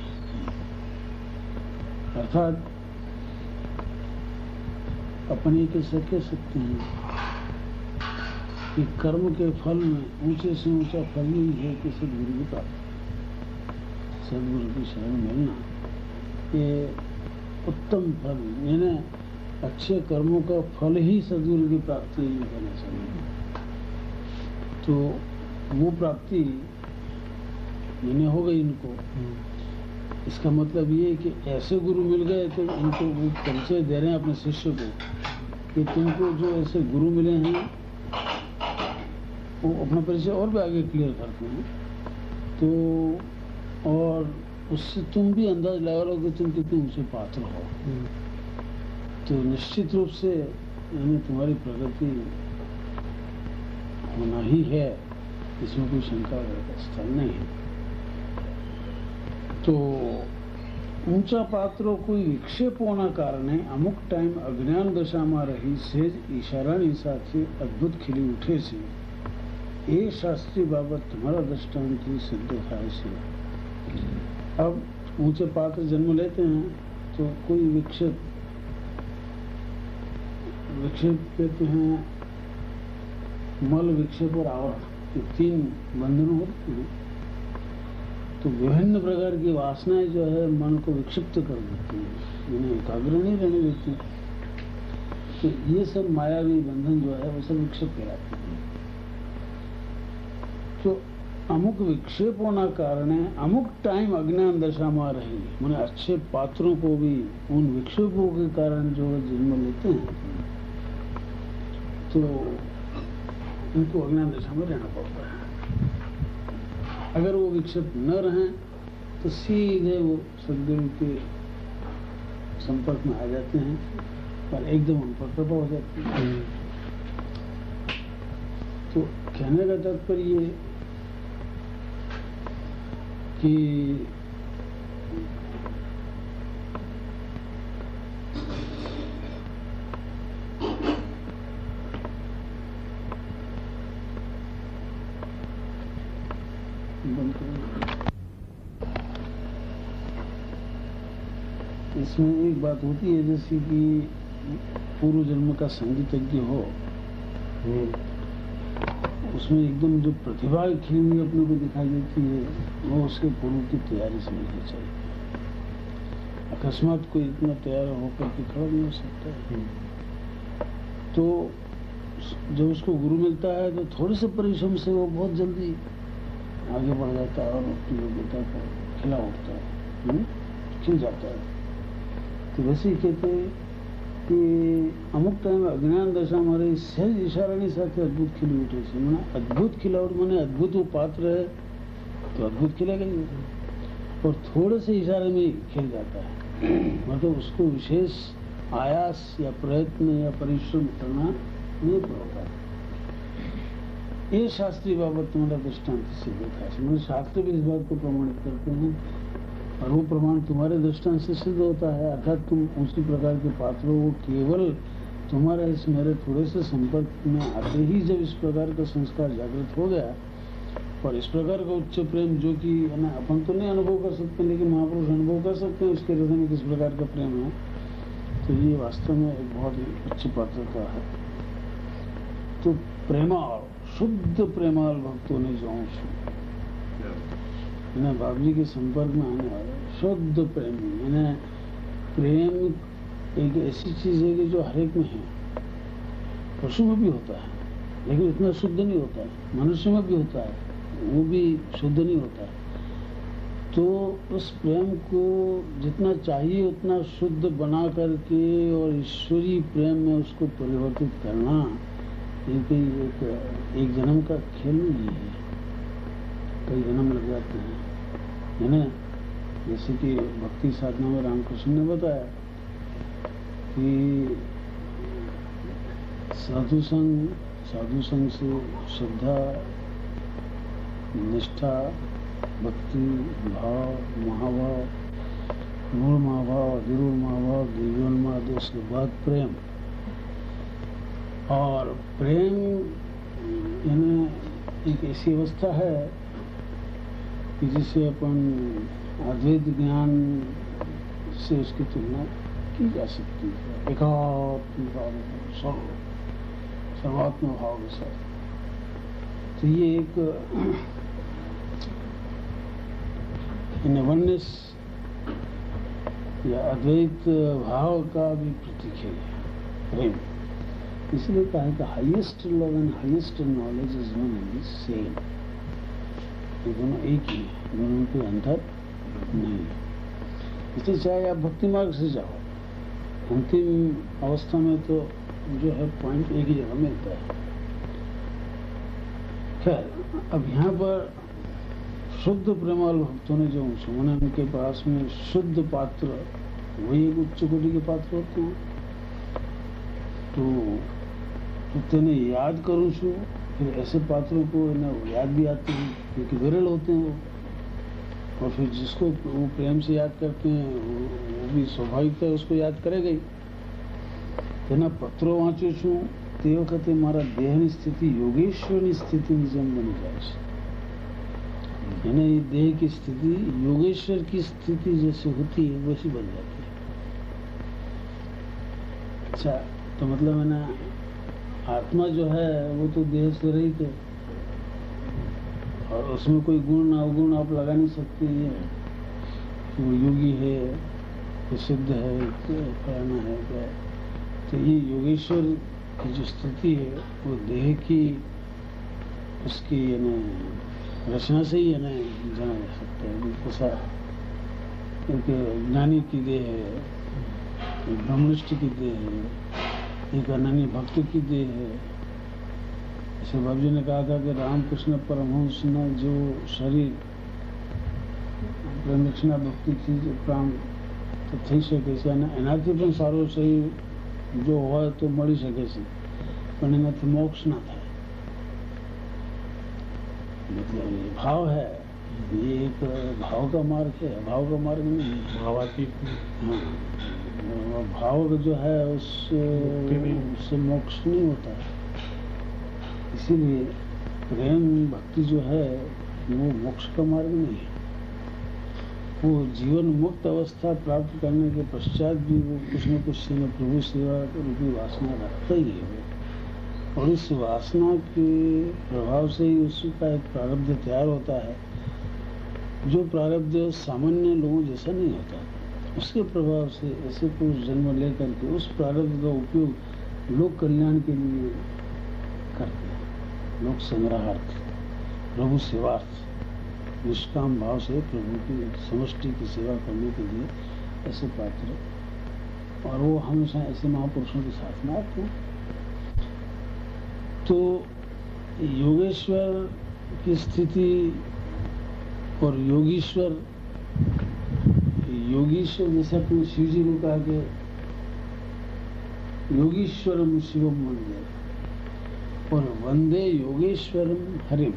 B: अर्थात अपने कैसे कह सकते हैं कि कर्म के फल में ऊंचे से ऊंचा फल ही है कि सदगुरु की प्राप्ति, सदगुरु की शरण मिलना ये उत्तम फल, यानी अच्छे कर्मों का फल ही सदगुरु की प्राप्ति नहीं करना चाहिए। तो वो प्राप्ति यानी हो गई इनको। इसका मतलब ये है कि ऐसे गुरु मिल गए तो इनको वो परिचय दे रहे हैं अपने शिष्य को कि तुमको जो ऐसे गुरु मिले हैं वो अपना परिचय और भी आगे क्लियर करते हैं। तो और उससे तुम भी अंदाज लगा लो कि तुम कितने ऊंचे पात्र हो। तो निश्चित रूप से यानी तुम्हारी प्रगति होना ही है, इसमें कोई शंका का स्थल नहीं है। तो ऊंचा पात्रो कोई विक्षेपोना कारणे अमुक टाइम अज्ञान दशा में रही सेज ईशारानी साथे अद्भुत खिली उठे से ये शास्त्रीय बाबत तुम्हारा दृष्टांत ही सिद्ध थाय से। अब ऊंचे पात्र जन्म लेते हैं तो कोई विक्षेप विक्षेप कहते हैं मल, विक्षेप और आवरण, ये 3 बंधन होते हैं। तो विभिन्न प्रकार की वासनाएं जो है मन को विक्षिप्त कर देती हैं, इन्हें एकाग्र नहीं रहने देती। तो ये सब मायावी बंधन जो है वो सब विक्षेप कहलाते हैं। तो अमुक विक्षेप होना कारण है अमुक टाइम अज्ञान दशा में रहेंगे, मैंने अच्छे पात्रों को भी उन विक्षेपों के कारण जो जन्म लेते हैं तो उनको अज्ञान दशा में रहना पड़ता है। अगर वो विक्षेप न रहें तो सीधे वो सदगुरु के संपर्क में आ जाते हैं और एकदम उन पर कृपा हो जाती है। तो कहने का तात्पर्य ये कि इसमें एक बात होती है जैसे कि पूर्व जन्म का संगीतज्ञ हो, उसमें एकदम जो प्रतिभा खिलनी अपने को दिखाई देती है वो उसके पूर्व की तैयारी से मिलनी चाहिए। अकस्मात कोई इतना तैयार होकर के खड़ा नहीं हो सकता है। तो जब उसको गुरु मिलता है तो थोड़े से परिश्रम से वो बहुत जल्दी आगे बढ़ जाता है और अपनी योग्यता को खिला उठता है, खिल जाता है। तो वैसे ही कहते हैं कि અમુક ટાઈમે અજ્ઞાન દશા મારે સહેજ ઇશારાની સાથે અદ્ભુત ખીલી ઉઠે છે। મને અદ્ભુત ખिलावट મને अद्भुत वो पात्र है तो अद्भुत खिलेगा ही, और थोड़े से इशारे में खिल जाता है। मतलब उसको विशेष आयास या प्रयत्न या परिश्रम करना नहीं पड़ता। ये शास्त्रीय बाबत तुम्हारा दृष्टांत से देखा है, मतलब शास्त्र भी इस बात को प्रमाणित करते हैं और वो प्रमाण तुम्हारे दृष्टांत से सिद्ध होता है। अर्थात तुम उसी प्रकार के पात्रों को केवल तुम्हारे इस मेरे थोड़े से संपर्क में आते ही जब इस प्रकार का संस्कार जागृत हो गया और इस प्रकार का उच्च प्रेम जो कि अपन तो नहीं अनुभव कर सकते लेकिन महापुरुष अनुभव कर सकते हैं उसके हृदय में किस प्रकार का प्रेम है, तो ये वास्तव में एक बहुत ही अच्छी पात्रता है। तो प्रेमाल शुद्ध प्रेमाल भक्तों ने जो इन्हें बाबू जी के संपर्क में आने वाले शुद्ध प्रेमी, इन्हें प्रेम एक ऐसी चीज है कि जो हर एक में है। पशु में भी होता है लेकिन इतना शुद्ध नहीं होता है, मनुष्य में भी होता है वो भी शुद्ध नहीं होता है। तो उस प्रेम को जितना चाहिए उतना शुद्ध बना करके और ईश्वरीय प्रेम में उसको परिवर्तित करना एक जन्म का खेल नहीं है, कई जन्म लग जाते हैं, है ना। जैसे कि भक्ति साधना में रामकृष्ण ने बताया कि साधु संग से श्रद्धा, निष्ठा, भक्ति, भाव, महाभाव, मूल महाभाव, अधिरूढ़ महाभाव, दिव्योन्माद, उसके बाद प्रेम। और प्रेम यानी एक ऐसी अवस्था है कि जिसे अपन अद्वैत ज्ञान से उसकी तुलना की जा सकती है, एकात्म भाव सर्वात्म भाव के साथ। तो ये एक वननेस या अद्वैत भाव का भी प्रतीक है प्रेम। इसलिए कहा है कि highest love and highest knowledge is one and the same. ये दोनों एक ही है, दोनों में कोई अंतर नहीं। इसलिए चाहे आप भक्ति मार्ग से जाओ, अंतिम अवस्था में तो जो है पॉइंट एक ही जगह मिलता है। खैर, अब यहाँ पर शुद्ध प्रेमाल भक्तों ने जो मैंने उनके पास में शुद्ध पात्र वही एक उच्च कोटि के पात्र होते हैं। तो तेने याद करूँ छू, फिर ऐसे पात्रों को याद भी आते हैं क्योंकि विरल होते हैं वो, और फिर जिसको वो प्रेम से याद करते हैं वो भी स्वाभाविकता उसको याद करेगा ही। तेना पत्रो वाँचू छू ते वखते मारा देहनी स्थिति योगेश्वरनी स्थिति में जेम बनी जाए छे। यानी देह की स्थिति योगेश्वर की स्थिति जैसे होती है वैसी बन जाती है। अच्छा, तो मतलब है ना, आत्मा जो है वो तो देह से रहित है और उसमें कोई गुण अवगुण आप लगा नहीं सकते। ये वो योगी है, ये सिद्ध है, फलाना है क्या। तो ये योगेश्वर की जो स्थिति है वो देह की उसकी रचना से ही जाना जा सकता है। ऐसा एक ज्ञानी की देह है, एक ब्रह्मनिष्ठ की देह है, एक अनन्य भक्त की देह है। जैसे बाबू जी ने कहा था कि रामकृष्ण परमहंस ने जो शरीर प्रेमिक्षना भक्ति थी जो प्राण तो થઈ શકે છે અને એનાથી પણ સારો શરીર જો હોય તો મળી શકે છે, પણ એનાથી મોક્ષ ના થાય। मतलब ये भाव है, ये एक भाव का मार्ग है, भाव का मार्ग नहीं।
C: भावातीत।
B: हाँ, भाव जो है उससे मोक्ष नहीं होता। इसीलिए प्रेम भक्ति जो है वो मोक्ष का मार्ग नहीं है। वो जीवन मुक्त अवस्था प्राप्त करने के पश्चात भी वो कुछ न कुछ प्रभु सेवा रूपी वासना रखता ही है। और इस वासना के प्रभाव से ही उसका एक प्रारब्ध तैयार होता है, जो प्रारब्ध सामान्य लोगों जैसा नहीं होता। उसके प्रभाव से ऐसे पुरुष जन्म लेकर के उस प्रारब्ध का उपयोग लोक कल्याण के लिए करते हैं, लोक संग्रहार्थ, प्रभु सेवार्थ, निष्काम भाव से प्रभु की समष्टि की सेवा करने के लिए ऐसे पात्र, और वो हमेशा ऐसे महापुरुषों के साथ में आते हैं। तो योगेश्वर की स्थिति और योगीश्वर, योगीश्वर जैसे अपने शिव जी को कहा कि योगीश्वरम शिवम वंदे, और वंदे योगेश्वरम हरिम।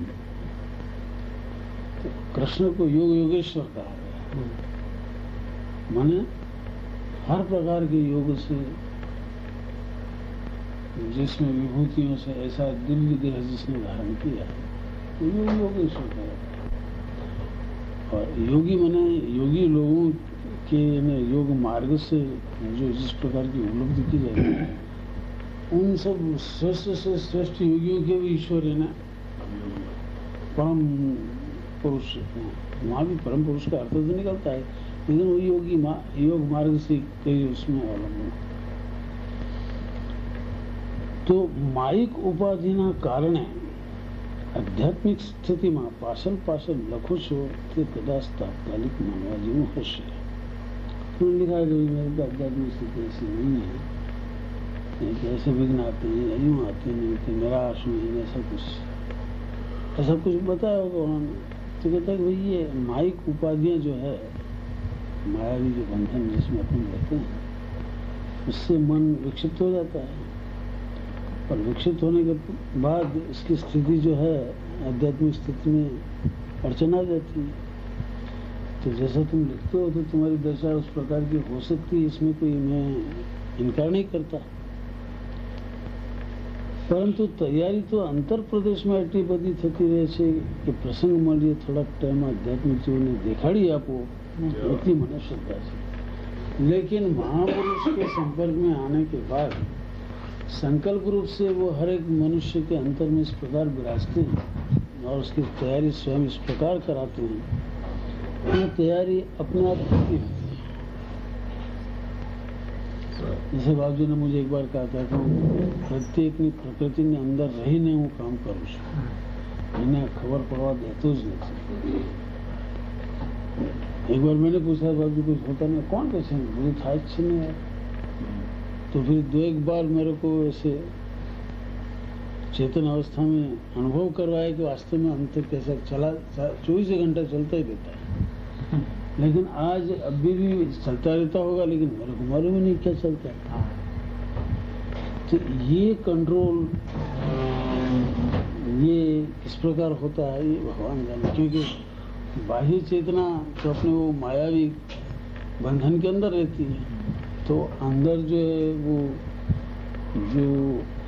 B: तो कृष्ण को योग योगेश्वर कहा गया, माने हर प्रकार के योग से, जिसमें विभूतियों से ऐसा दिव्य देह जिसने धारण किया है, तो योग योगेश्वर कहा जाता है। और योगी माने योगी लोगों के योग मार्ग से जो जिस प्रकार की उपलब्धि की जाती है, उन सब श्रेष्ठ से श्रेष्ठ योगियों के भी ईश्वर है ना, परम पुरुष। वहाँ भी परम पुरुष का अर्थ तो निकलता है, लेकिन वो योगी योग मार्ग से कई उसमें अवलंबन। तो मायिक उपाधिना कारणे आध्यात्मिक स्थिति में पासल पासल लखो छो ते कदाच तात्कालिक मानवा जेवुं हशे। उन्होंने लिखा है कि मेरी आध्यात्मिक स्थिति ऐसी नहीं है, ऐसे विघ्न आते हैं, यूँ आते हैं, कि निराश में ऐसा कुछ बताया होगा उन्होंने। तो कहता है कि भाई ये मायिक उपाधियाँ जो है, मायावी जो बंधन जिसमें अपन रहते हैं, उससे मन विक्षिप्त हो जाता है, और विकसित होने के बाद इसकी स्थिति जो है आध्यात्मिक स्थिति में अड़चन आ जाती है। तो जैसा तुम लिखते हो तो तुम्हारी दशा उस प्रकार की हो सकती है, इसमें कोई मैं इनकार नहीं करता। परंतु तैयारी तो अंतर प्रदेश में એટલી બધી થતી રહે છે કે પ્રસંગ મળીએ થોડાક ટાઈમ આધ્યાત્મિક જીવનને દેખાડી આપો, એટલી મને શ્રદ્ધા છે। लेकिन महापुरुष के संपर्क में आने के बाद संकल्प रूप से वो हर एक मनुष्य के अंतर में इस प्रकार विराजते हैं और उसकी तैयारी स्वयं इस प्रकार कराते हैं, ये तैयारी अपने आप होती है। जैसे बाबू जी ने मुझे एक बार कहा था कि प्रत्येकની પ્રકૃતિની અંદર રહીને હું કામ કરું છું, એને ખબર પડવા દેતો જ નથી। एक बार मैंने पूछा बाबू जी कुछ होता नहीं, कौन कैसे मुझे था अच्छे नहीं है। तो फिर दो एक बार मेरे को ऐसे चेतन अवस्था में अनुभव करवाया कि वास्तव में अंतर कैसा चला, 24 घंटा चलता ही रहता है। लेकिन आज अभी भी चलता रहता होगा, लेकिन मेरे को मालूम ही नहीं क्या चलता है। तो ये कंट्रोल ये किस प्रकार होता है ये भगवान जाने, क्योंकि बाह्य चेतना तो अपने वो मायावी बंधन के अंदर रहती है, तो अंदर जो है वो जो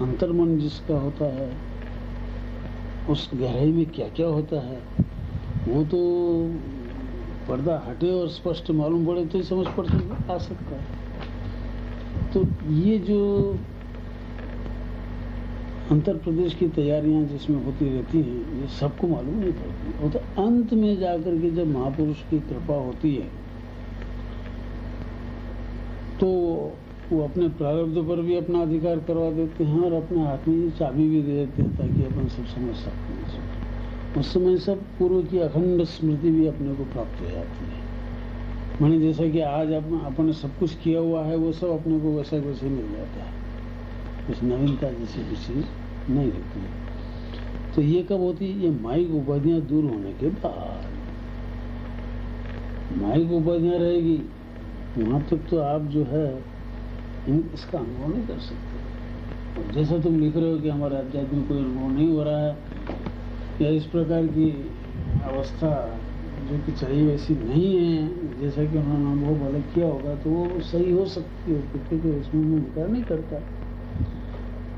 B: अंतर्मन जिसका होता है उस गहराई में क्या क्या होता है वो तो पर्दा हटे और स्पष्ट मालूम पड़े तो ही समझ पड़ आ सकता है। तो ये जो अंतर प्रदेश की तैयारियां जिसमें होती रहती हैं, ये सबको मालूम नहीं पड़ती। वो तो अंत में जाकर के जब महापुरुष की कृपा होती है तो वो अपने प्रारब्ध पर भी अपना अधिकार करवा देते हैं और अपने हाथ में ये चाबी भी दे देते हैं ताकि अपन सब समझ सकते हैं। उस समय सब पूर्व की अखंड स्मृति भी अपने को प्राप्त हो जाती है। माने जैसा कि आज अपन ने सब कुछ किया हुआ है वो सब अपने को वैसा वैसे मिल जाता है, कुछ नवीनता जैसी कुछ चीज नहीं रहती है। तो ये कब होती है? ये माइक उपाधियां दूर होने के बाद। माइक उपाधियां रहेगी वहां तक तो आप जो है इसका अनुभव नहीं कर सकते। और जैसा तुम लिख रहे हो कि हमारा आध्यात्मिक कोई अनुभव नहीं हो रहा है या इस प्रकार की अवस्था जो कि चाहिए वैसी नहीं है, जैसा कि उन्होंने अनुभव अलग किया होगा, तो वो सही हो सकती है क्योंकि इसमें मैं इनकार नहीं करता।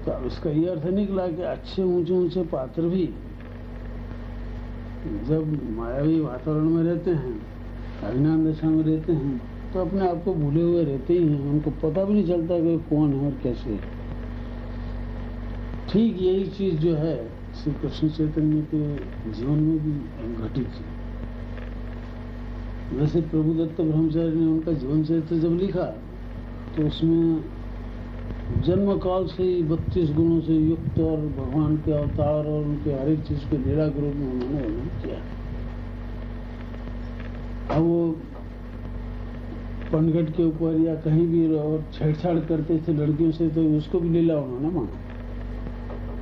B: तो अब इसका ये अर्थ निकला कि अच्छे ऊंचे ऊंचे पात्र भी जब मायावी वातावरण में रहते हैं, अज्ञान दशा में रहते हैं, तो अपने आप को भूले हुए रहते ही हैं। उनको पता भी नहीं चलता कि कौन है और कैसे है। ठीक यही चीज जो है श्री कृष्ण चैतन्य के जीवन में भी घटित है। वैसे प्रभुदत्त ब्रह्मचारी ने उनका जीवन चरित्र जब लिखा तो उसमें जन्म काल से ही 32 गुणों से युक्त और भगवान के अवतार और उनके हर एक चीज के लीला के रूप में उन्होंने वर्णन किया। अब वो पनघट के ऊपर या कहीं भी और छेड़छाड़ करते थे लड़कियों से, तो उसको भी लीला उन्होंने माना,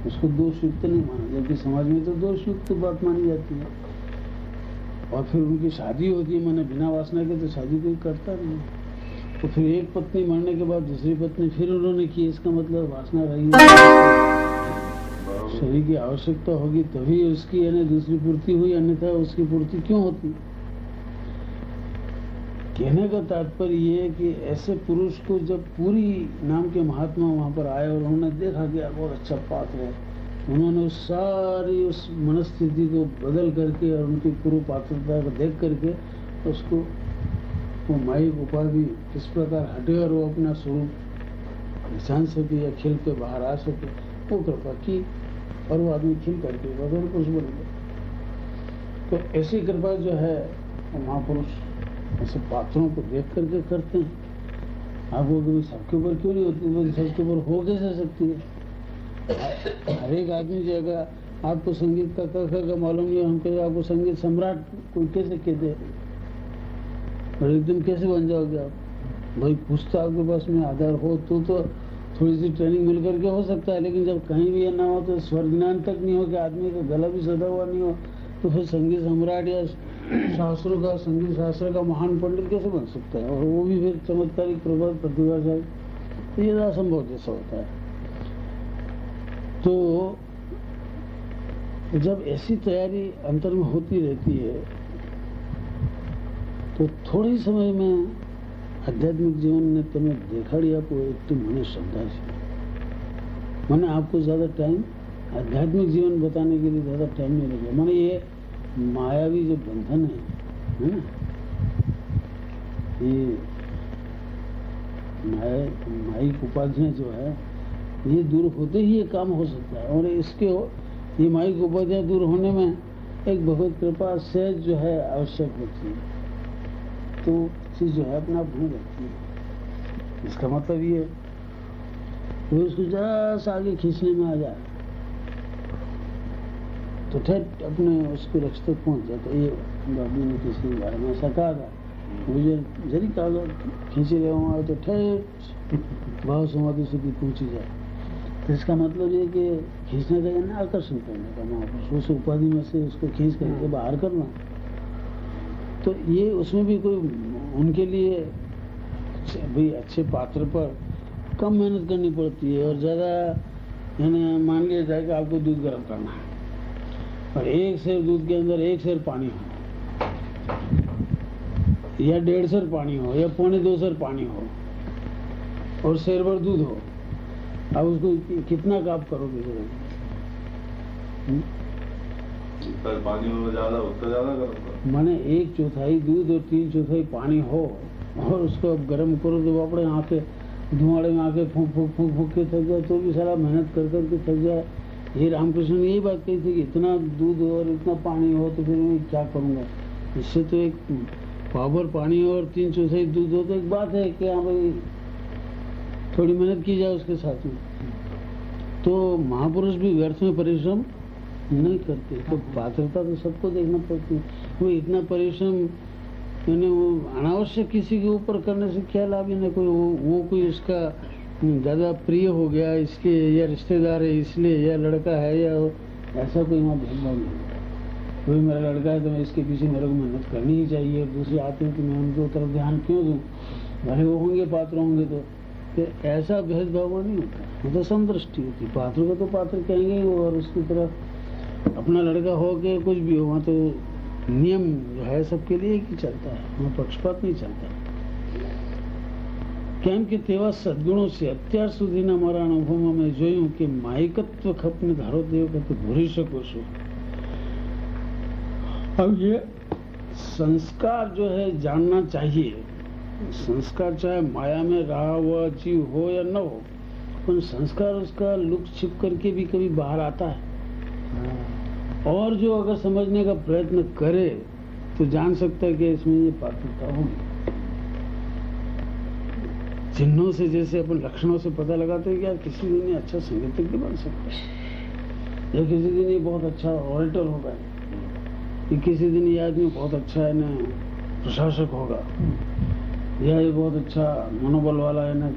B: उसको दोषयुक्त नहीं माना, जबकि समाज में तो दोषयुक्त बात मानी जाती है। और फिर उनकी शादी होती है, मैंने बिना वासना के तो शादी कोई करता नहीं। तो फिर एक पत्नी मरने के बाद दूसरी पत्नी फिर उन्होंने की, इसका मतलब वासना रही शरीर की आवश्यकता होगी तभी उसकी यानी दूसरी पूर्ति हुई, अन्यथा उसकी पूर्ति क्यों होती। कहने का तात्पर्य ये है कि ऐसे पुरुष को जब पूरी नाम के महात्मा वहां पर आए और उन्होंने देखा कि बहुत अच्छा पात्र है, उन्होंने उस सारी उस मनस्थिति को बदल करके और उनकी पूर्व पात्रता को देख करके उसको वो माइक उपाधि किस प्रकार हटे और वो अपना स्वरूप पहचान सके या खिल के बाहर आ सके, वो कृपा की और वो आदमी खिल करके बदल पुरुष बन गया। तो ऐसी कृपा जो है महापुरुष ऐसे पात्रों को देख करके करते हैं। आपको कभी सबके ऊपर क्यों नहीं होती, बल्कि सबके ऊपर हो कैसे सकती है। हर एक आदमी जो अगर आपको संगीत का का मालूम नहीं, हम कहें आपको संगीत सम्राट कोई कैसे कहते और एकदम कैसे बन जाओगे आप? भाई पुस्तक आपके पास में आधार हो तो थोड़ी सी ट्रेनिंग मिल करके हो सकता है, लेकिन जब कहीं भी ना हो तो स्वर ज्ञान तक नहीं हो कि आदमी का गला भी सदा हुआ नहीं हो, तो फिर संगीत सम्राट या शास्त्रों का संगीत शास्त्र का महान पंडित कैसे बन सकता है? और वो भी फिर चमत्कारिक प्रभाव प्रतिभाशाली, तो ये असंभव जैसा होता है। तो जब ऐसी तैयारी अंतर में होती रहती है तो थोड़े समय में आध्यात्मिक जीवन ने तुम्हें देखाड़ी आपको एक तो मने श्रद्धा से मैंने आपको ज्यादा टाइम आध्यात्मिक जीवन बताने के लिए ज्यादा टाइम नहीं लगेगा। माने ये मायावी जो बंधन है ना, ये माइक उपाधियां जो है ये दूर होते ही ये काम हो सकता है। और इसके ये माइक उपाधियां दूर होने में एक भगवत कृपा से जो है आवश्यक होती है, तो चीज जो है अपना भूल लगती है। इसका मतलब ये वो उसको जरा सा आगे खींचने में आ जाए तो ठेठ अपने उसके लक्ष्य तक पहुंच जाता है। ये बाबू ने किसी बारे में ऐसा कहा था, मुझे जरी कहा खींचे ले वहाँ तो ठेठ भाव समाधि સુધી पहुंची जाए। तो इसका मतलब ये कि खींचने का यानी आकर्षण करने का, महापुरुष उस उपाधि में से उसको खींच करके बाहर करना। तो ये उसमें भी कोई उनके लिए भाई अच्छे पात्र पर कम मेहनत करनी पड़ती है और ज़्यादा यानी मान लिया जाए कि आपको दूध गर्म करना है और 1 सेर दूध के अंदर 1 सेर पानी हो या 1.5 सेर पानी हो या 1.25 सेर पानी हो और सेर भर दूध हो, अब उसको कितना का आप करोगे?
A: पानी में ज्यादा उतना ज्यादा गर्म,
B: माने 1/4 दूध और 3/4 पानी हो और उसको अब गर्म करो तो अपने आके धुआड़े में आके फूंक के थक जाए तो भी सारा मेहनत कर करके थक जाए ये रामकृष्ण ने यही बात कही थी कि इतना दूध और इतना पानी हो तो फिर मैं क्या करूँगा। इससे तो एक पावर पानी और 3/4 दूध हो तो एक बात है कि हाँ भाई थोड़ी मेहनत की जाए उसके साथ में। तो महापुरुष भी व्यर्थ में परिश्रम नहीं करते। तो पात्रता तो सबको देखना पड़ती है। वो इतना परिश्रम यानी वो अनावश्यक किसी के ऊपर करने से क्या लाभ है ना। कोई वो कोई उसका ज़्यादा प्रिय हो गया इसके या रिश्तेदार है इसलिए या लड़का है या ऐसा कोई वहाँ भेदभाव नहीं। कोई मेरा लड़का है तो मैं इसके पीछे मेरे को मेहनत करनी ही चाहिए। दूसरे आते हैं कि मैं उनके तरफ ध्यान क्यों दूँ, भले वो होंगे पात्र होंगे तो ऐसा भेदभाव नहीं होता। वो तो समदृष्टि होती। पात्र को तो पात्र कहेंगे और उसकी तरफ अपना लड़का हो के कुछ भी हो वहाँ तो नियम जो है सबके लिए एक ही चलता है, वहाँ पक्षपात नहीं चलता। કેમ કે તેવા સદગુણો છે અત્યાર સુધીના મારા અનુભવમાં મેં જોયું કે માયકત્વ ખપને ધારો તે વખતે ભૂલી શકો છો। अब ये संस्कार जो है जानना चाहिए। संस्कार चाहे माया में रहा हुआ जीव हो या न हो, पर संस्कार उसका लुक छिप करके भी कभी बाहर आता है। और जो अगर समझने का प्रयत्न करे तो जान सकता है कि इसमें ये पात्रता होगी। चिन्हों से जैसे अपन लक्षणों से पता लगाते हैं कि यार किसी दिन ये अच्छा संगीतज्ञ बन सकता है, या किसी दिन ये बहुत अच्छा ऑरेटर होगा, या किसी दिन ये आदमी बहुत अच्छा है ना प्रशासक होगा, या ये बहुत अच्छा मनोबल वाला है ना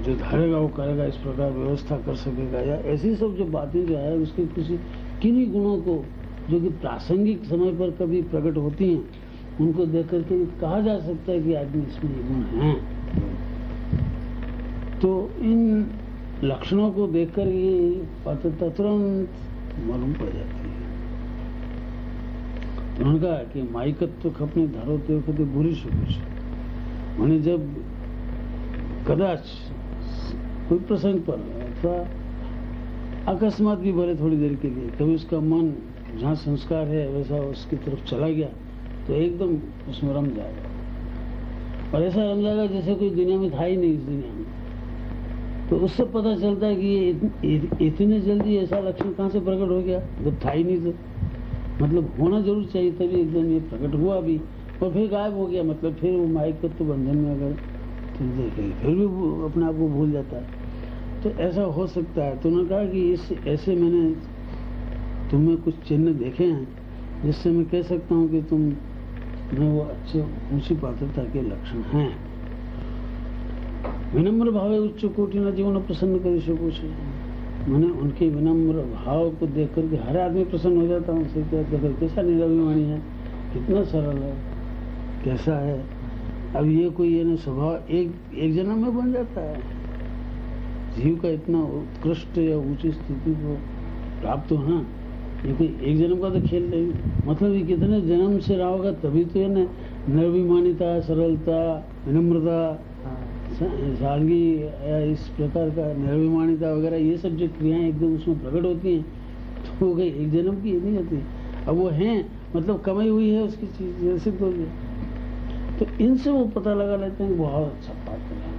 B: जो धारेगा वो करेगा, इस प्रकार व्यवस्था कर सकेगा। या ऐसी सब जो बातें जो है उसके किसी किन्हीं गुणों को जो कि प्रासंगिक समय पर कभी प्रकट होती हैं उनको देख करके कहा जा सकता है कि आदमी इसमें ये गुण हैं। तो इन लक्षणों को देखकर ये पात्रता तुरंत मालूम पड़ जाती है। उन्होंने कहा कि माइकत्व खपने धारो ते वखते भूली શકો છો। मैंने जब कदाच कोई प्रसंग पर अथवा अकस्मात भी भले थोड़ी देर के लिए कभी उसका मन जहाँ संस्कार है वैसा उसकी तरफ चला गया तो एकदम उसमें रम जाएगा। और ऐसा रम जाएगा जैसे कोई दुनिया में था ही नहीं इस दुनिया में। तो उससे पता चलता है कि ये इतने जल्दी ऐसा लक्षण कहाँ से प्रकट हो गया जब था ही नहीं। तो मतलब होना जरूर चाहिए तभी एकदम ये प्रकट हुआ भी और फिर गायब हो गया। मतलब फिर वो माइकत्व बंधन में अगर तुम देखेंगे फिर भी अपने आप को भूल जाता है। तो ऐसा हो सकता है। तो उन्होंने कहा कि ऐसे मैंने तुम्हें कुछ चिन्ह देखे हैं जिससे मैं कह सकता हूँ कि तुम में वो अच्छे ऊंची पात्रता के लक्षण हैं। विनम्र भावे उच्च कोटि न जीवन प्रसन्न कर શકો છો। मैंने उनके विनम्र भाव को देख करके हर आदमी प्रसन्न हो जाता हूँ। उनसे क्या देखो कैसा निरभिमानी है, कितना सरल है, कैसा है। अब ये कोई ये ना स्वभाव एक जन्म में बन जाता है। जीव का इतना उत्कृष्ट या ऊंची स्थिति को प्राप्त होना ये कोई एक जन्म का तो खेल नहीं। मतलब ये कितने जन्म से रहा होगा तभी तो ये ना निर्भिमानिता, सरलता, विनम्रता, सादगी या इस प्रकार का निर्भिमानिता वगैरह ये सब जो क्रियाएं एकदम उसमें प्रकट होती हैं तो वो एक जन्म की नहीं होती। अब वो हैं मतलब कमाई हुई है उसकी चीज सिद्ध हो गई। तो इनसे वो पता लगा लेते हैं बहुत अच्छा पात्र है।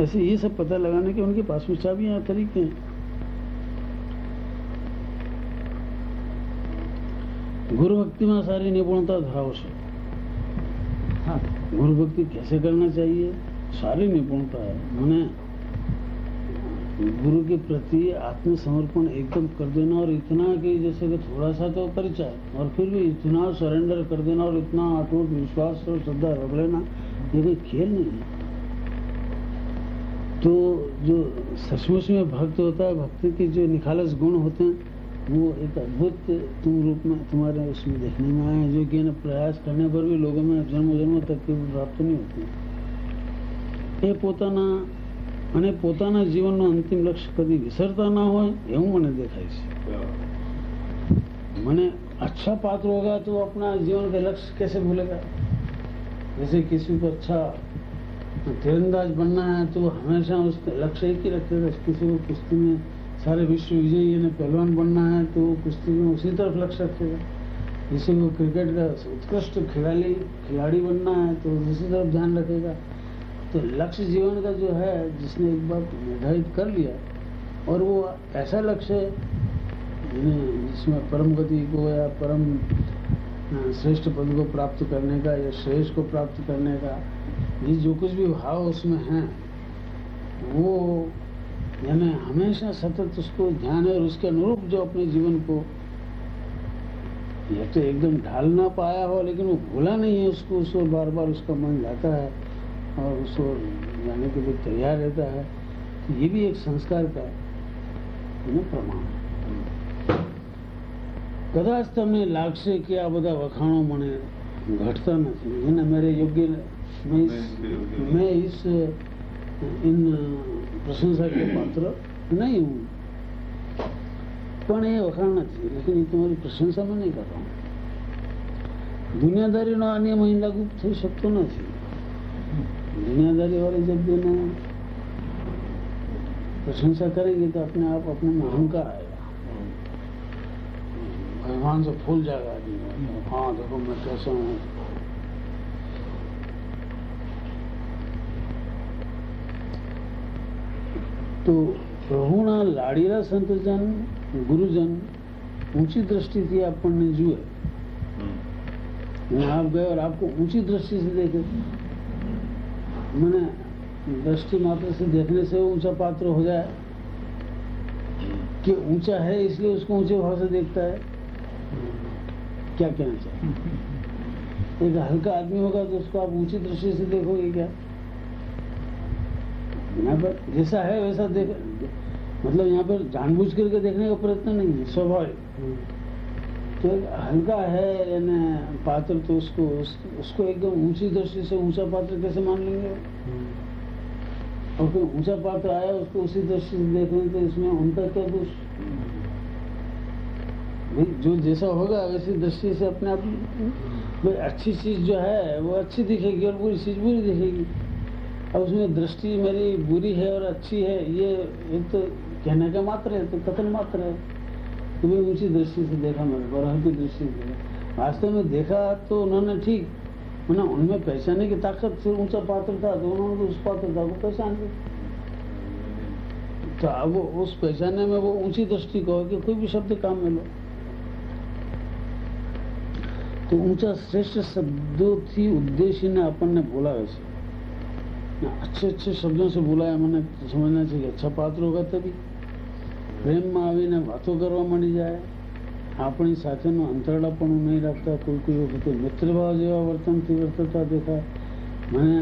B: ऐसे ये सब पता लगाने के उनके पास में चाबियां तरीके हैं। गुरु भक्ति में सारी निपुणता धराव से। हाँ, गुरु भक्ति कैसे करना चाहिए सारी निपुणता है। मैंने गुरु के प्रति आत्मसमर्पण एकदम कर देना और इतना कि जैसे कि थोड़ा सा तो परिचय और फिर भी इतना सरेंडर कर देना और इतना अटूट विश्वास और श्रद्धा रख लेना ये कोई खेल नहीं है। तो जो सचमुच में भक्त होता है, भक्ति के जो निखालस गुण होते हैं वो एक अद्भुत तुम रूप में तुम्हारे उसमें देखने में आए हैं जो कि प्रयास करने पर भी लोगों में जन्मों जन्मों तक की प्राप्त नहीं होती। ये પોતાના જીવનનો અંતિમ લક્ષ્ય કદી વિસરતા ના હોય એવું મને દેખાય છે। મને अच्छा पात्र होगा तो अपना जीवन का लक्ष्य कैसे भूलेगा। जैसे किसी को अच्छा तीरंदाज बनना है तो हमेशा उसका लक्ष्य एक ही रखेगा। किसी को कुश्ती में सारे विश्व विजयी ने पहलवान बनना है तो वो कुश्ती में उसी तरफ लक्ष्य रखेगा। किसी को क्रिकेट का उत्कृष्ट खिलाड़ी बनना है तो दूसरी तरफ ध्यान रखेगा। तो लक्ष्य जीवन का जो है जिसने एक बार निर्धारित कर लिया और वो ऐसा लक्ष्य जिसमें परम गति को या परम श्रेष्ठ पद को प्राप्त करने का या श्रेष्ठ को प्राप्त करने का ये जो कुछ भी भाव उसमें है वो यानी हमेशा सतत उसको ध्यान है और उसके अनुरूप जो अपने जीवन को या तो एकदम ढाल ना पाया हो लेकिन वो भूला नहीं है उसको, उस ओर बार बार उसका मन जाता है और उस ओर जाने के लिए तैयार रहता है। तो ये भी एक संस्कार का प्रमाण है। कदाच તમને લાગશે કે આ બધા વખાણો મને ઘટતા નથી એને मेरे योग्य मैं इस इन प्रशंसा के पात्र नहीं हूँ પણ એ વખાણ નથી लेकिन ये तुम्हारी प्रशंसा में नहीं कर रहा हूँ। दुनियादारीનો આ નિયમ અહીં લાગુ થઈ શકતો નથી। दुनियादारी वाले जब देना प्रशंसा करेंगे तो अपने आप अपने में अहंकार आएगा, भगवान से फूल जाएगा आदमी। हाँ देखो मैं कैसा हूँ। तो પ્રભુના લાડીલા સંતજન ગુરુજન ऊंची दृष्टि थी આપણને જુએ। आप गए और आपको ऊंची दृष्टि से देखे, मैंने दृष्टि मात्र से देखने से ऊंचा पात्र हो जाए कि ऊंचा है इसलिए उसको ऊंचे भाव से देखता है। क्या कहना चाहिए? एक हल्का आदमी होगा तो उसको आप ऊंची दृष्टि से देखोगे क्या? यहाँ पर जैसा है वैसा देख, मतलब यहाँ पर जानबूझ करके देखने का प्रयत्न नहीं है, स्वाभाविक। तो हल्का है यानी पात्र तो उसको एकदम ऊंची दृष्टि से ऊंचा पात्र कैसे मान लेंगे? और कोई ऊंचा पात्र आया उसको उसी दृष्टि से देख रहे तो इसमें उनका क्या दोष? जो जैसा होगा वैसी दृष्टि से अपने आप कोई अच्छी चीज जो है वो अच्छी दिखेगी और बुरी चीज बुरी दिखेगी। अब उसमें दृष्टि मेरी बुरी है और अच्छी है ये एक तो कहने का मात्र है, तो कथन मात्र है। तो भी ऊंची दृष्टि से देखा मैंने और हल्की दृष्टि से देखा। वास्तव में देखा तो उन्होंने ठीक ना, उनमें पहचाने की ताकत से ऊंचा पात्र था तो उन्होंने तो उस पात्रता को पहचान लिया। तो अब उस पहचाने में वो ऊंची दृष्टि कहो कि कोई भी शब्द काम में लो तो ऊंचा श्रेष्ठ शब्दों थी उद्देश्य ने अपन ने बोला वैसे अच्छे अच्छे शब्दों से बुलाया मैंने समझना चाहिए। अच्छा पात्र होगा तभी प्रेम में आવીને વાતો કરવા માંડી જાય, આપણી સાથેનો અંતરડાપણું નહીં રાખતા, કોઈ વખતે મિત્રભાવ જેવા વર્તનથી વર્તતા देखा। मैंने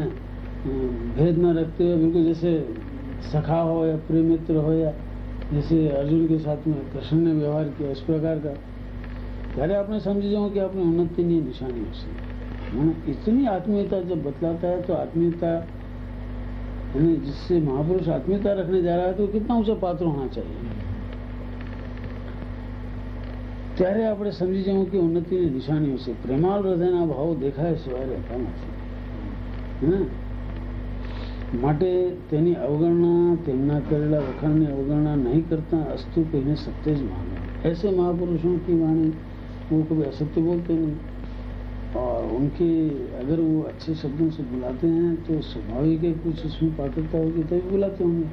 B: भेद न रखते हुए बिल्कुल जैसे सखा हो या प्रिय मित्र हो या जैसे अर्जुन के साथ में कृष्ण ने व्यवहार किया इस प्रकार का, ત્યારે આપણે समझ जाओ कि आपने उन्नति निशानी हશે। मैंने इतनी आत्मीयता जब बतलाता है तो आत्मीयता जिससे महापुरुष आत्मीयता रखने जा रहा है तो कितना ऊंचा पात्र होना चाहिए। ત્યારે આપણે સમજી જવું કે ઉન્નતિની નિશાનીઓ છે। પ્રેમાળ હૃદયના ભાવ દેખાય સિવાય રહેતા નથી। માટે તેની અવગણના, તેમના કરેલા વખાણની અવગણના નહીં કરતા અસ્તુ કહીને સત્ય જ માનો। ऐसे महापुरुषों की वाणी वो कभी असत्य बोलते नहीं और उनके अगर वो अच्छे शब्दों से बुलाते हैं तो स्वाभाविक है कुछ उसमें पात्रता होगी तभी बुलाते होंगे।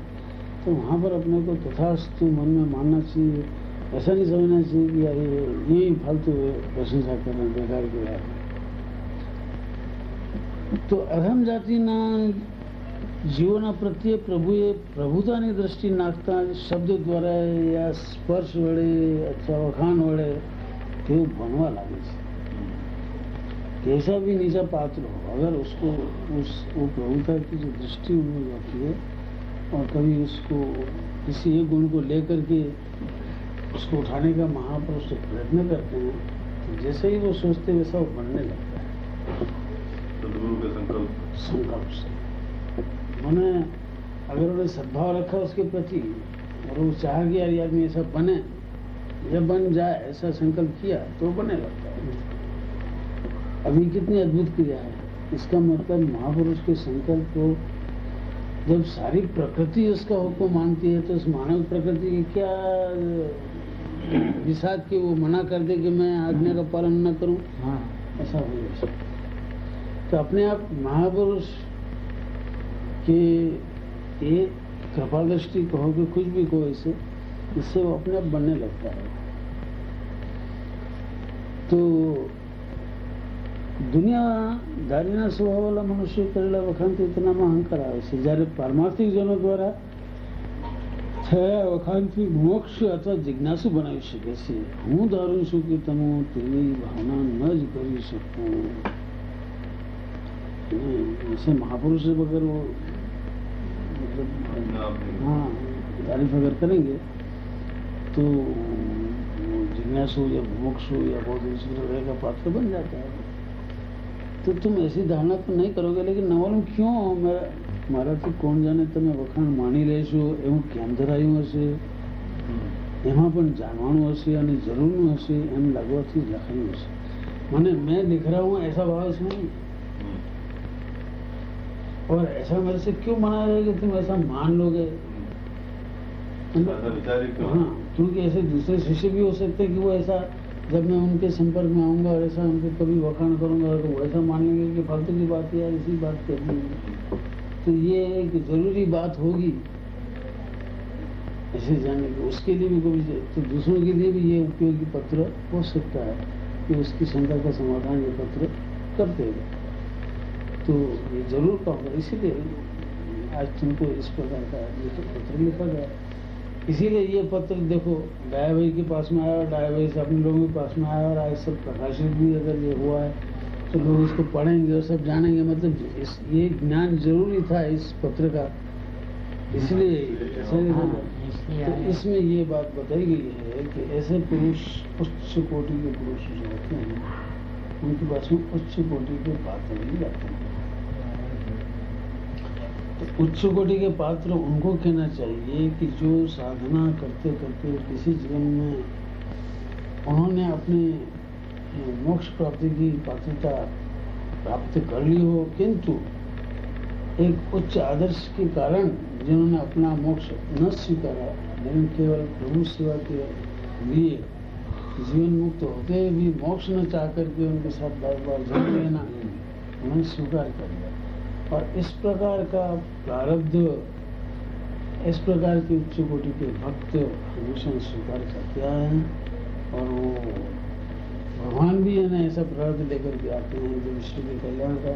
B: तो वहाँ पर अपने को तथास्तु मन में मानना चाहिए, ऐसा नहीं समझना चाहिए कि यार यही फालतू प्रशंसा कर रहे हैं बेकार के यार। तो अधम जातिना जीवोना प्रत्ये प्रभुए प्रभुताની દ્રષ્ટિ નાખતા શબ્દ દ્વારા या સ્પર્શ વડે અથવા વખાણ વડે તેવું ભણવા લાગે છે। कैसा भी नीचा पात्र हो अगर उसको वो प्रभुता की जो दृष्टि उनमें जाती है और कभी उसको किसी एक गुण को लेकर के उसको उठाने का महापुरुष प्रयत्न करते हैं तो जैसे ही वो सोचते वैसा वो बनने लगता है
A: सदगुरु के
B: संकल्प से। मैंने अगर उन्हें सद्भाव रखा उसके प्रति और वो चाह कि यार आदमी ऐसा बने या बन जाए ऐसा संकल्प किया तो बने लगता है। अभी कितनी अद्भुत क्रिया है। इसका मतलब महापुरुष के संकल्प को जब सारी प्रकृति उसका हुक्म मानती है तो उस मानव प्रकृति की क्या विषाद के वो मना कर दे कि मैं आज्ञा का पालन न करूं। हाँ ऐसा हो जाए तो अपने आप महापुरुष के एक कृपा दृष्टि कहो कि कुछ भी कहो इससे वो अपने आप बनने लगता है। તો દુનિયાદારીના સ્વભાવવાળા મનુષ્યો કરેલા વખાણથી તેનામાં અહંકાર આવે છે. જ્યારે પારમાર્થિક જનો દ્વારા થયા વખાણથી મોક્ષ અથવા જિજ્ઞાસુ બનાવી શકે છે. હું ધારું છું કે તમે તેની ભાવના ન જ કરી શકો. ऐसे महापुरुष अगर वो मतलब हाँ तारीफ अगर करेंगे तो जिज्ञास हो या मोक्ष हो या बहुत दूसरी जगह का पात्र बन जाता है. तो तुम ऐसी धारणा तो नहीं करोगे. लेकिन न मालूम क्यों મારાથી કોણ જાણે તમે વખાણ માની લેશો એવું કેમ ધરાયું હશે, એમાં પણ જાણવાનું હશે અને જરૂરનું હશે એમ લાગવાથી લખાયું હશે. મને मैं लिख रहा हूँ ऐसा भाव इसमें नहीं. और ऐसा मेरे से क्यों मना रहे कि तुम ऐसा मान लोगे. हाँ, क्योंकि ऐसे दूसरे शिष्य भी हो सकते हैं कि वो ऐसा जब मैं उनके संपर्क में आऊंगा और ऐसा उनको कभी वखाण करूंगा तो वो ऐसा मान लेंगे कि फालतू की बात है यार, इसी बात कर दी. तो ये एक जरूरी बात होगी ऐसे जानने की. उसके लिए भी कभी तो दूसरों के लिए भी ये उपयोगी पत्र हो सकता है कि उसकी शंका का समाधान ये पत्र कर देगा. तो ये जरूर कहूँगा. इसीलिए आज तुमको इस प्रकार का ये तो पत्र लिखा गया. इसीलिए ये पत्र देखो डाया भाई के पास में आया और डाया भाई से अपने लोगों के पास में आया और आज सब प्रकाशित भी अगर ये हुआ है तो लोग इसको पढ़ेंगे और सब जानेंगे. मतलब ये ज्ञान जरूरी था इस पत्र का. इसलिए तो इसमें ये बात बताई गई है कि ऐसे पुरुष उच्च कोटि के पुरुष जो होते हैं उनके पास में उच्च कोटि के पात्र भी जाते हैं. तो उच्च कोटि के पात्र उनको कहना चाहिए कि जो साधना करते करते किसी जीवन में उन्होंने अपने मोक्ष प्राप्ति की पात्रता प्राप्त कर ली हो, किंतु एक उच्च आदर्श के कारण जिन्होंने अपना मोक्ष न स्वीकारा लेकिन केवल प्रभु सेवा के लिए जीवन मुक्त होते भी मोक्ष न चाह करके उनके साथ बार बार जड़ लेना उन्होंने स्वीकार कर लिया. और इस प्रकार का प्रारब्ध इस प्रकार के उच्च कोटि के भक्त हमेशा स्वीकार करते आए हैं. और वो भगवान भी है ना ऐसा प्रारब्ध लेकर के आते हैं जो विश्व के कल्याण का